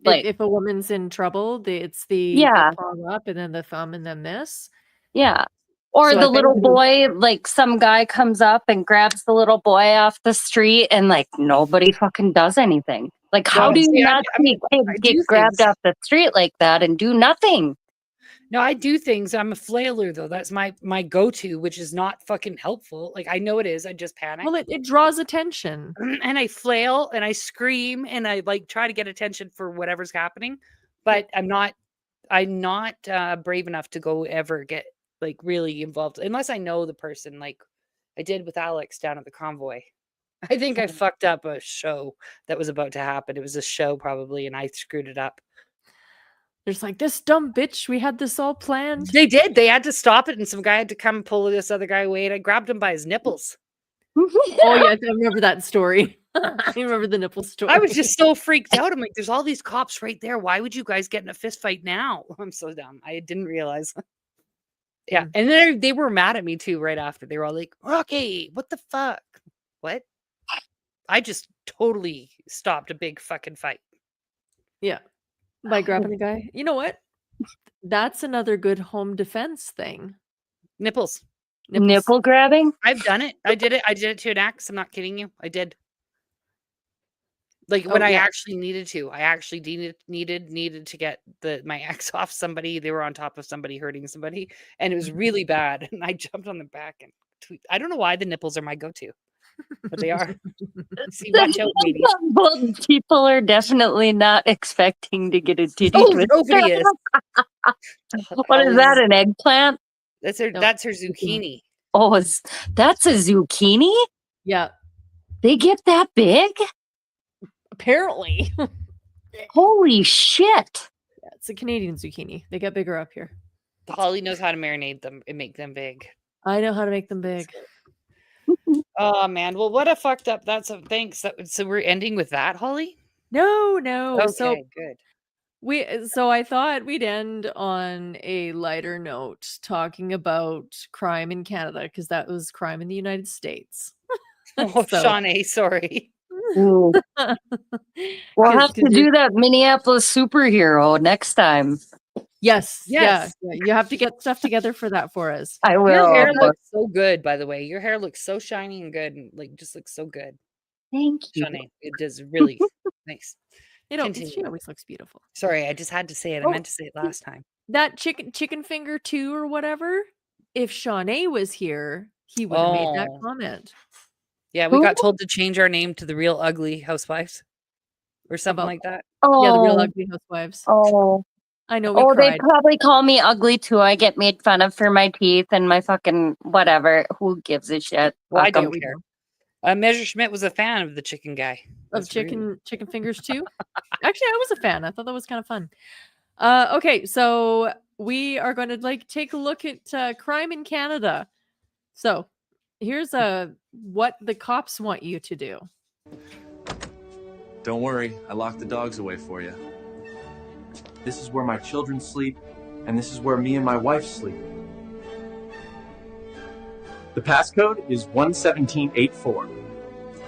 like If a woman's in trouble, it's the Yeah. palm up and then the thumb and then this. yeah. Or So the if little anybody- boy, like some guy comes up and grabs the little boy off the street and like nobody fucking does anything. Like how No, do you see, not I see kids I get do grabbed things. off the street like that and do nothing? No, I do things. I'm a flailer though. That's my go-to, which is not fucking helpful. Like I know it is. I just panic. Well, it draws attention. And I flail and I scream and I like try to get attention for whatever's happening, but I'm not brave enough to go ever get like really involved unless I know the person, like I did with Alex down at the convoy. I think I fucked up a show that was about to happen. It was a show probably, and I screwed it up. There's like, this dumb bitch, we had this all planned. They did. They had to stop it, and some guy had to come pull this other guy away, and I grabbed him by his nipples. Oh yeah, I remember that story. I remember the nipple story. I was just so freaked out. I'm like, there's all these cops right there. Why would you guys get in a fist fight now? I'm so dumb. I didn't realize. Yeah. And then they were mad at me too right after. They were all like, Rocky, what the fuck? What? I just totally stopped a big fucking fight. Yeah. By grabbing a guy. You know what? That's another good home defense thing. Nipples. Nipple grabbing? I've done it. I did it to an ex. I'm not kidding you. I did. Like when I actually needed to. I actually needed to get my ex off somebody. They were on top of somebody hurting somebody, and it was really bad. And I jumped on the back and tweet. I don't know why the nipples are my go-to, but they are. See, watch out, baby. Both people are definitely not expecting to get a titty twister. Nobody is. What is that? An eggplant? That's her. That's her zucchini. Oh, that's a zucchini? Yeah. They get that big? Apparently. Holy shit. Yeah, it's a Canadian zucchini. They get bigger up here. Holly knows how to marinate them and make them big. I know how to make them big. Oh man. Well, what a fucked up. Thanks. So we're ending with that, Holly? No. Okay, So good. So I thought we'd end on a lighter note talking about crime in Canada, because that was crime in the United States. Oh, Shawnee, sorry. We'll have to do that Minneapolis superhero next time. Yes. Yeah. You have to get stuff together for that for us. I will. Your hair looks so good, by the way. Your hair looks so shiny and good, and like just looks so good. Thank you. Shawnee, it does really nice. She always looks beautiful. Sorry, I just had to say it. I meant to say it last time. That chicken finger 2 or whatever. If Shawnee was here, he would have made that comment. Yeah, we got told to change our name to the Real Ugly Housewives or something like that. Oh, yeah, the Real Ugly Housewives. Oh, I know. We cried. They probably call me ugly too. I get made fun of for my teeth and my fucking whatever. Who gives a shit? Well, I don't care. Measure Schmidt was a fan of the chicken guy. Of chicken fingers too. Actually, I was a fan. I thought that was kind of fun. Okay, so we are going to take a look at crime in Canada. So here's what the cops want you to do. Don't worry, I locked the dogs away for you. This is where my children sleep, and this is where me and my wife sleep. The passcode is 11784.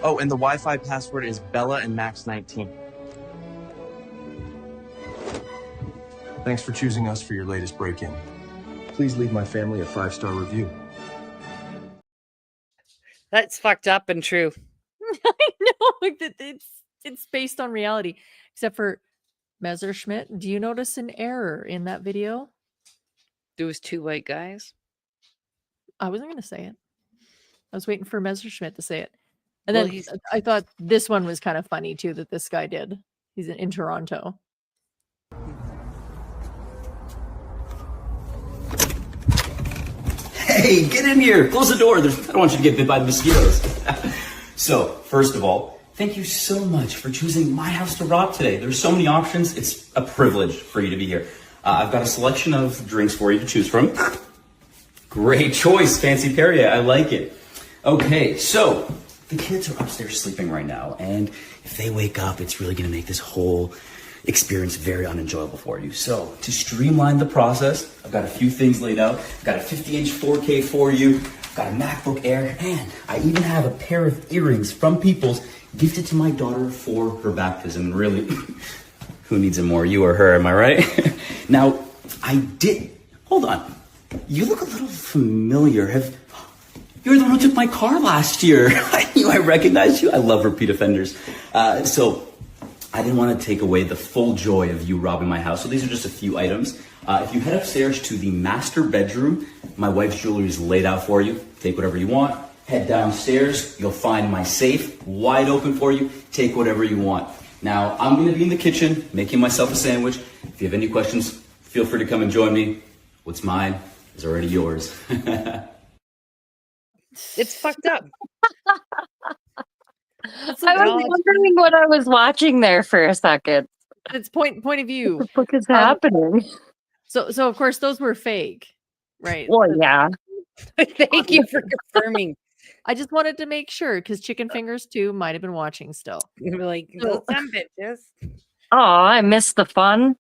Oh, and the Wi-Fi password is Bella and Max 19. Thanks for choosing us for your latest break-in. Please leave my family a 5-star review. That's fucked up and true. I know. It's based on reality, except for Messerschmitt. Do you notice an error in that video? There was 2 white guys. I wasn't going to say it. I was waiting for Messerschmitt to say it. And then I thought this one was kind of funny too, that this guy did. He's in Toronto. Hey, get in here. Close the door. I don't want you to get bit by the mosquitoes. So, first of all, thank you so much for choosing my house to rob today. There's so many options. It's a privilege for you to be here. I've got a selection of drinks for you to choose from. Great choice, Fancy Perrier. I like it. Okay, so the kids are upstairs sleeping right now, and if they wake up, it's really going to make this whole experience very unenjoyable for you. So to streamline the process, I've got a few things laid out. I've got a 50-inch 4K for you. I've got a MacBook Air, and I even have a pair of earrings from Peoples gifted to my daughter for her baptism. Really, who needs it more, you or her, am I right? Now, hold on. You look a little familiar. You're the one who took my car last year. I knew I recognized you. I love repeat offenders. So I didn't want to take away the full joy of you robbing my house. So these are just a few items. If you head upstairs to the master bedroom, my wife's jewelry is laid out for you. Take whatever you want. Head downstairs. You'll find my safe wide open for you. Take whatever you want. Now, I'm going to be in the kitchen making myself a sandwich. If you have any questions, feel free to come and join me. What's mine is already yours. It's fucked up. I was wondering what I was watching there for a second. It's point of view. What the fuck is happening? So of course those were fake, right? Well, yeah. Thank you for confirming. I just wanted to make sure because Chicken Fingers 2 might have been watching still. We're like, those dumb bitches. Oh, I missed the fun.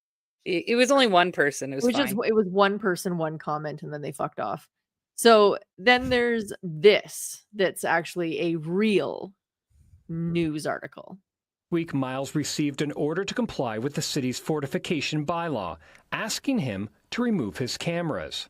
It was only one person. It was fine. It was one person, one comment, and then they fucked off. So then there's this that's actually a real news article. Week, Miles received an order to comply with the city's fortification bylaw, asking him to remove his cameras.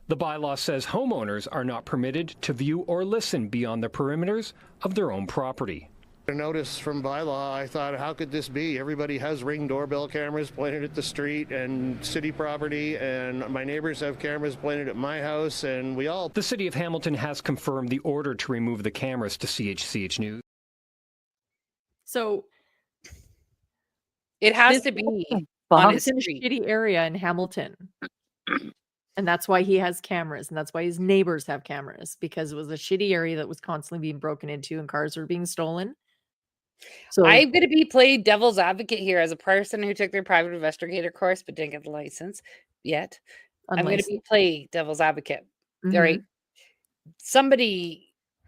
The bylaw says homeowners are not permitted to view or listen beyond the perimeters of their own property. A notice from bylaw, I thought, how could this be? Everybody has Ring doorbell cameras pointed at the street and city property, and my neighbors have cameras pointed at my house, and we all... The city of Hamilton has confirmed the order to remove the cameras to CHCH News. So it has to be on his shitty area in Hamilton. And that's why he has cameras, and that's why his neighbors have cameras, because it was a shitty area that was constantly being broken into and cars were being stolen. So I'm going to be played devil's advocate here as a person who took their private investigator course but didn't get the license yet. I'm going to be play devil's advocate. Mm-hmm. All right.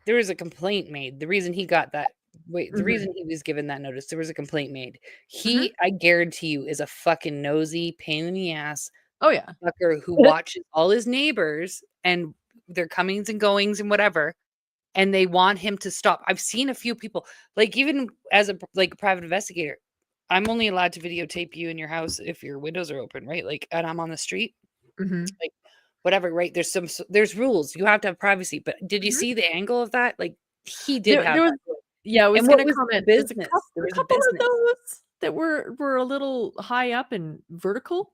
There was a complaint made. The reason he got that, the reason he was given that notice, there was a complaint made. He, I guarantee you, is a fucking nosy, pain in the ass. Oh yeah, fucker who watches all his neighbors and their comings and goings and whatever, and they want him to stop. I've seen a few people, like even as a private investigator, I'm only allowed to videotape you in your house if your windows are open, right? Like, and I'm on the street, like whatever, right? There's rules. You have to have privacy. But did you see the angle of that? Like he did have. Yeah, I was going to comment. Business. There was a couple of those that were a little high up and vertical.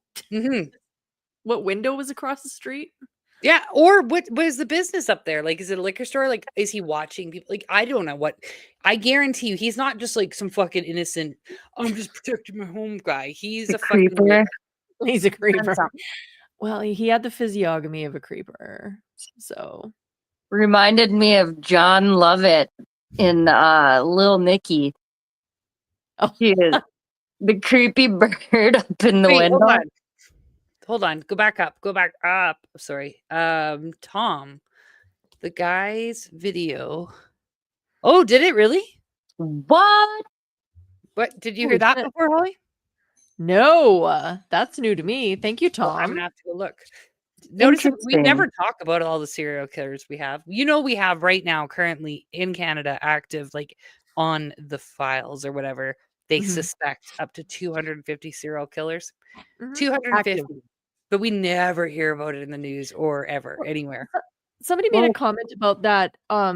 What window was across the street? Yeah, or what is the business up there? Like, is it a liquor store? Like, is he watching people? Like, I don't know what. I guarantee you, he's not just like some fucking innocent, I'm just protecting my home guy. He's a creeper. He's a creeper. Well, he had the physiognomy of a creeper. So reminded me of John Lovett in Lil Nicky. Oh, he is the creepy bird up in the window. Hold on. Go back up. Sorry. Tom, the guy's video. Oh, did it really? What? Did you hear that before, Holly? No, that's new to me. Thank you, Tom. I'm gonna have to go look. Notice we never talk about all the serial killers we have. You know, we have right now currently in Canada active, like on the files or whatever. They suspect up to 250 serial killers. 250. Active. But we never hear about it in the news or ever anywhere. Somebody made a comment about that. I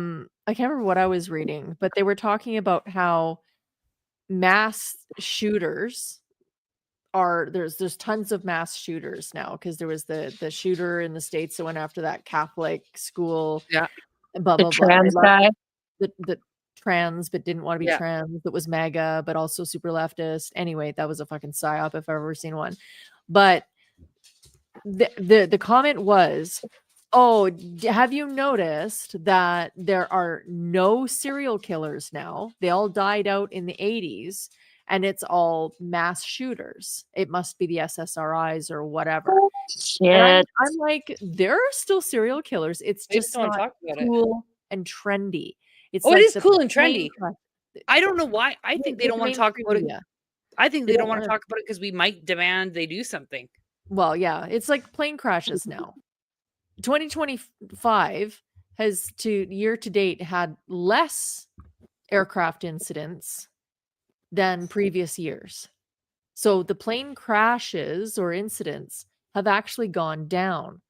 can't remember what I was reading, but they were talking about how mass shooters there's tons of mass shooters now, because there was the shooter in the States that went after that Catholic school. Yeah. Blah, blah, blah. Trans guy. The trans but didn't want to be trans, that was MAGA but also super leftist. Anyway, that was a fucking psyop if I've ever seen one. But the comment was, oh, have you noticed that there are no serial killers now? They all died out in the 80s, and it's all mass shooters. It must be the SSRIs or whatever. And I'm like, there are still serial killers. It's just not cool and trendy. It's it is cool and trendy. I don't know why. I think they don't want to talk about it. I think they don't want to talk about it because we might demand they do something. Well, yeah, it's like plane crashes now. 2025 has year to date had less aircraft incidents than previous years. So the plane crashes or incidents have actually gone down,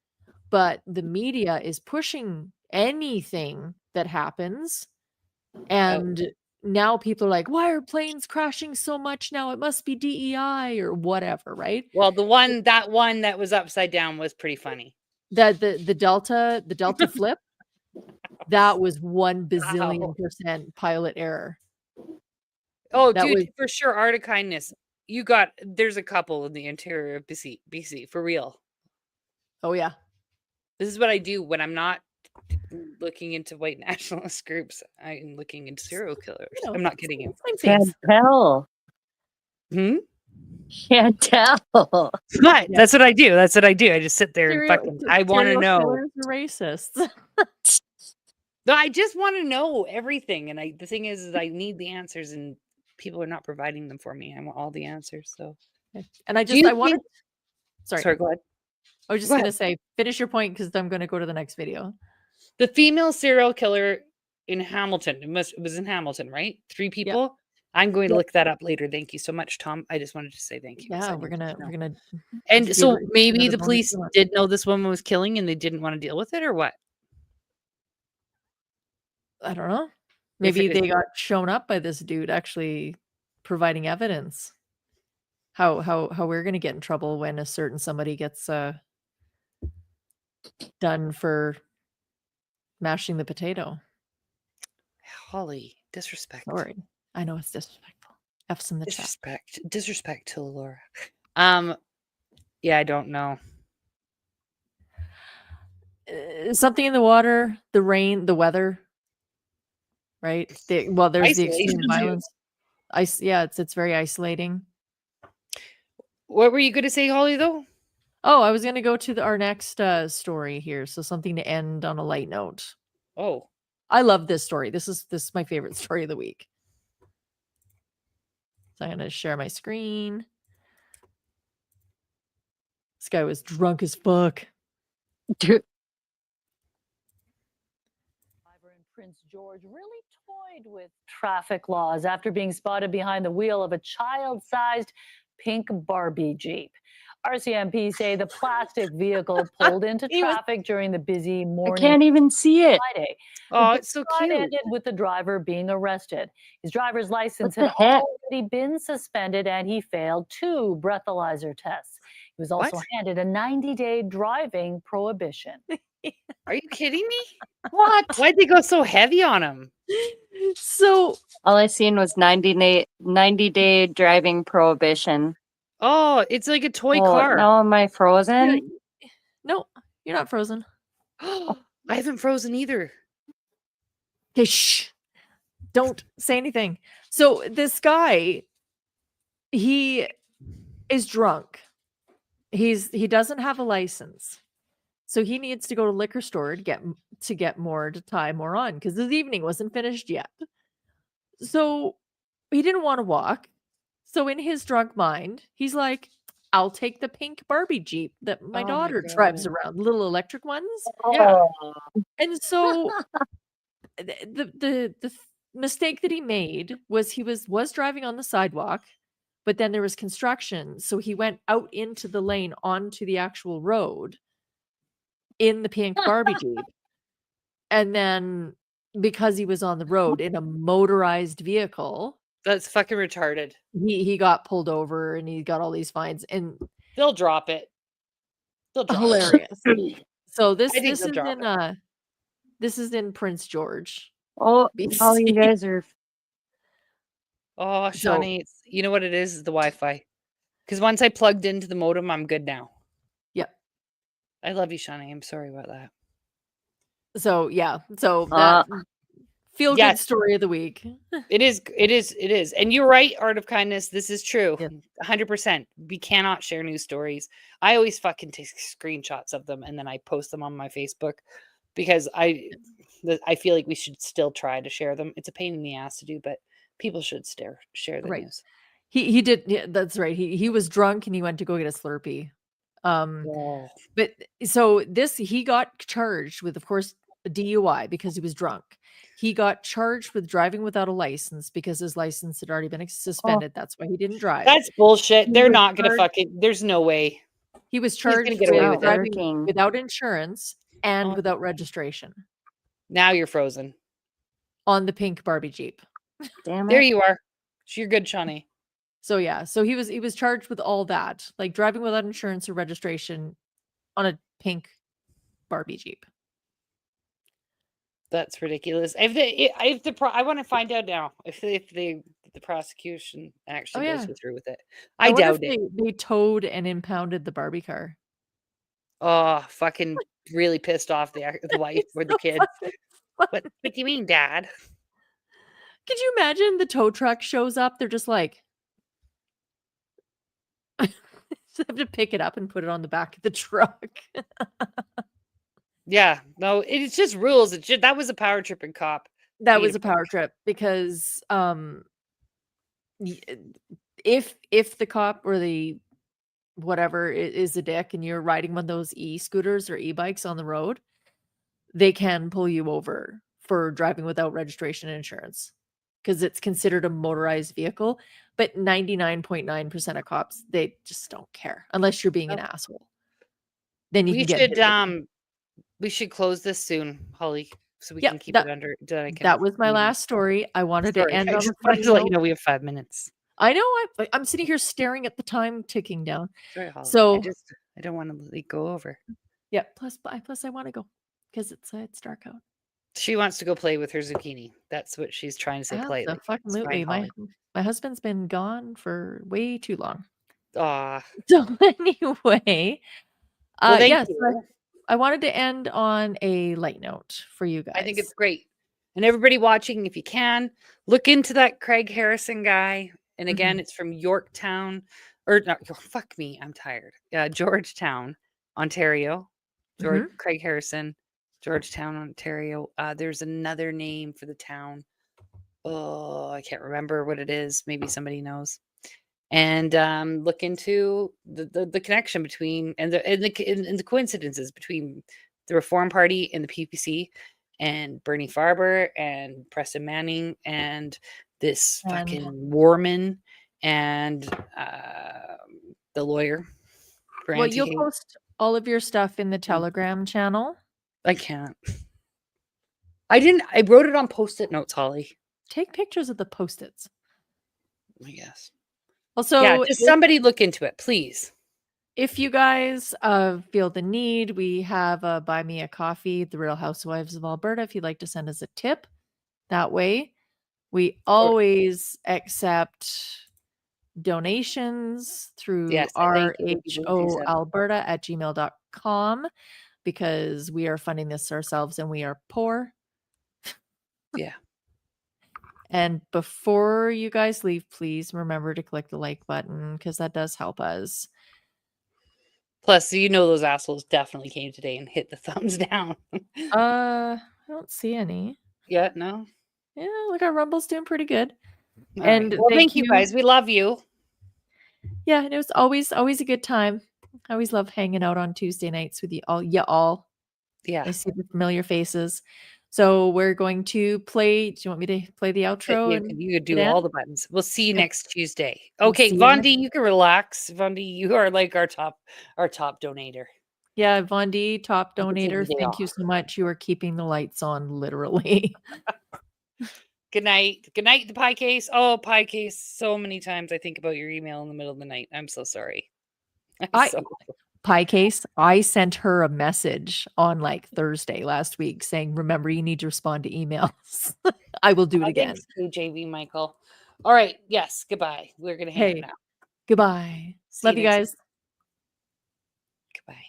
but the media is pushing anything that happens. And now people are like, why are planes crashing so much now? It must be DEI or whatever, right? Well, that one that was upside down was pretty funny. The Delta flip, that was 1 bazillion % pilot error. Oh, that dude, for sure. Art of Kindness. There's a couple in the interior of BC for real. Oh yeah. This is what I do when I'm not looking into white nationalist groups. I'm looking into serial killers. I'm not kidding you. Can't tell. Can't tell. But that's what I do. I just sit there and fucking. I want to know. Racist. No, I just want to know everything. And the thing is I need the answers, and people are not providing them for me. I want all the answers. So, and I think... wanted. Sorry, go ahead. I was just going to say, finish your point because I'm going to go to the next video. The female serial killer in Hamilton. It was in Hamilton, right? 3 people. Yep. I'm going to look that up later. Thank you so much, Tom. I just wanted to say thank you. Yeah, we're gonna. And so maybe the police did know this woman was killing, and they didn't want to deal with it, or what? I don't know. Maybe they got shown up by this dude actually providing evidence. How we're gonna get in trouble when a certain somebody gets done for mashing the potato. Holly, disrespect. Sorry, I know it's disrespectful. F's in the chat. Disrespect to Laura. Yeah, I don't know. Something in the water, the rain, the weather. Right. There's the extreme violence. It's very isolating. What were you going to say, Holly? Though. Oh, I was going to go to our next story here. So something to end on a light note. Oh, I love this story. This is my favorite story of the week. So I'm going to share my screen. This guy was drunk as fuck. Driver in Prince George really toyed with traffic laws after being spotted behind the wheel of a child-sized pink Barbie Jeep. RCMP say the plastic vehicle pulled into traffic during the busy morning. I can't even see it. Friday. Oh, it's so cute. Ended with the driver being arrested. His driver's license had already been suspended, and he failed 2 breathalyzer tests. He was also handed a 90-day driving prohibition. Are you kidding me? What? Why'd they go so heavy on him? So all I seen was 90-day driving prohibition. Oh, it's like a toy car. No, am I frozen? No, you're not frozen. I haven't frozen either. Okay, shh. Don't say anything. So this guy, he is drunk. He doesn't have a license. So he needs to go to liquor store to get more, to tie more on, because his evening wasn't finished yet. So he didn't want to walk. So in his drunk mind, he's like, I'll take the pink Barbie Jeep that my daughter drives around, little electric ones. Yeah. And so the mistake that he made was he was driving on the sidewalk, but then there was construction. So he went out into the lane onto the actual road in the pink Barbie Jeep. And then because he was on the road in a motorized vehicle, that's fucking retarded. He got pulled over and he got all these fines, and they'll drop it. Hilarious. So this is in Prince George. Oh, all you guys are. Oh, Shawnee, you know what it is? The Wi-Fi. Because once I plugged into the modem, I'm good now. Yep. I love you, Shawnee. I'm sorry about that. So yeah. So that feel good story of the week. It is. And you're right, Art of Kindness. This is true. 100%. We cannot share news stories. I always fucking take screenshots of them and then I post them on my Facebook because I feel like we should still try to share them. It's a pain in the ass to do, but people should share the news. He did. Yeah, that's right. He was drunk and he went to go get a Slurpee. But so he got charged with, of course, a DUI because he was drunk. He got charged with driving without a license because his license had already been suspended. That's why he didn't drive. That's bullshit. They're not going to there's no way. He was charged with driving without insurance and without registration. Now you're frozen. On the pink Barbie Jeep. Damn it. There you are. You're good, Shawnee. So yeah, so he was charged with all that, like driving without insurance or registration on a pink Barbie Jeep. That's ridiculous. I want to find out now if the prosecution actually goes through with it. I doubt it. They towed and impounded the Barbie car. Oh, fucking really pissed off the wife or the kid. What do you mean, Dad? Could you imagine the tow truck shows up? They're just like, just have to pick it up and put it on the back of the truck. Yeah, no, it's just rules. That was a power tripping cop. That was a power trip because if the cop or the whatever is a dick and you're riding one of those e-scooters or e-bikes on the road, they can pull you over for driving without registration and insurance because it's considered a motorized vehicle. But 99.9% of cops, they just don't care unless you're being an asshole. Then you can get hit with we should close this soon, Holly, so we can keep it under. That was my last story. I wanted to end on a funny to let you note. know we have 5 minutes. I know. I'm sitting here staring at the time ticking down. Sorry, Holly. So I don't want to go over. Yeah. Plus I want to go because it's dark out. She wants to go play with her zucchini. That's what she's trying to say. Play. Absolutely. My husband's been gone for way too long. Ah. So anyway, well, thank yes, you. I wanted to end on a light note for you guys. I think it's great. And everybody watching, if you can, look into that Craig Harrison guy. And again, it's from Yorktown, or no, fuck me, I'm tired. Georgetown, Ontario. Craig Harrison, Georgetown, Ontario. There's another name for the town. Oh, I can't remember what it is. Maybe somebody knows. And look into the connection between and the coincidences between the Reform Party and the PPC and Bernie Farber and Preston Manning and this fucking Warman and the lawyer. Well, you'll post all of your stuff in the Telegram channel. I can't. I wrote it on Post-it notes, Holly. Take pictures of the Post-its. Yes. Also, yeah, just somebody look into it, please. If you guys feel the need, we have a Buy Me a Coffee, The Real Housewives of Alberta, if you'd like to send us a tip that way. We always accept donations through rhoalberta@gmail.com because we are funding this ourselves and we are poor. Yeah. And before you guys leave, please remember to click the like button because that does help us. Plus, those assholes definitely came today and hit the thumbs down. I don't see any. Yeah, no. Yeah, look, our Rumble's doing pretty good. And right. Well, thank you guys. We love you. Yeah, and it was always a good time. I always love hanging out on Tuesday nights with you all. Yeah. I see the familiar faces. So we're going to play. Do you want me to play the outro? You could do all the buttons. We'll see you next Tuesday. Okay, Vondi, you can relax. Vondi, you are like our top donator. Yeah, Vondi, top donator. Thank you so much. You are keeping the lights on, literally. Good night. Good night, the pie case. Oh, pie case. So many times I think about your email in the middle of the night. I'm so sorry. Pie case, I sent her a message on like Thursday last week saying, remember, you need to respond to emails. I will do it again. Thanks to JV Michael. All right. Yes. Goodbye. We're going to hang out now. Goodbye. Love you guys. Goodbye.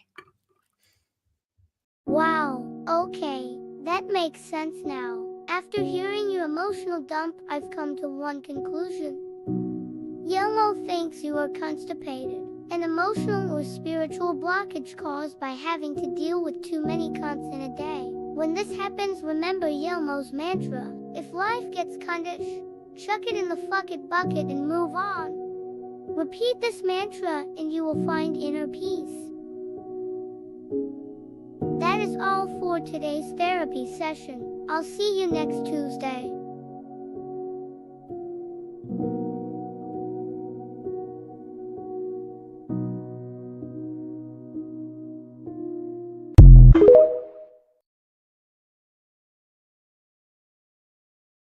Wow. Okay. That makes sense now. After hearing your emotional dump, I've come to one conclusion. Yellow thinks you are constipated. An emotional or spiritual blockage caused by having to deal with too many cunts in a day. When this happens, remember Yelmo's mantra. If life gets cuntish, chuck it in the fuck it bucket and move on. Repeat this mantra and you will find inner peace. That is all for today's therapy session. I'll see you next Tuesday.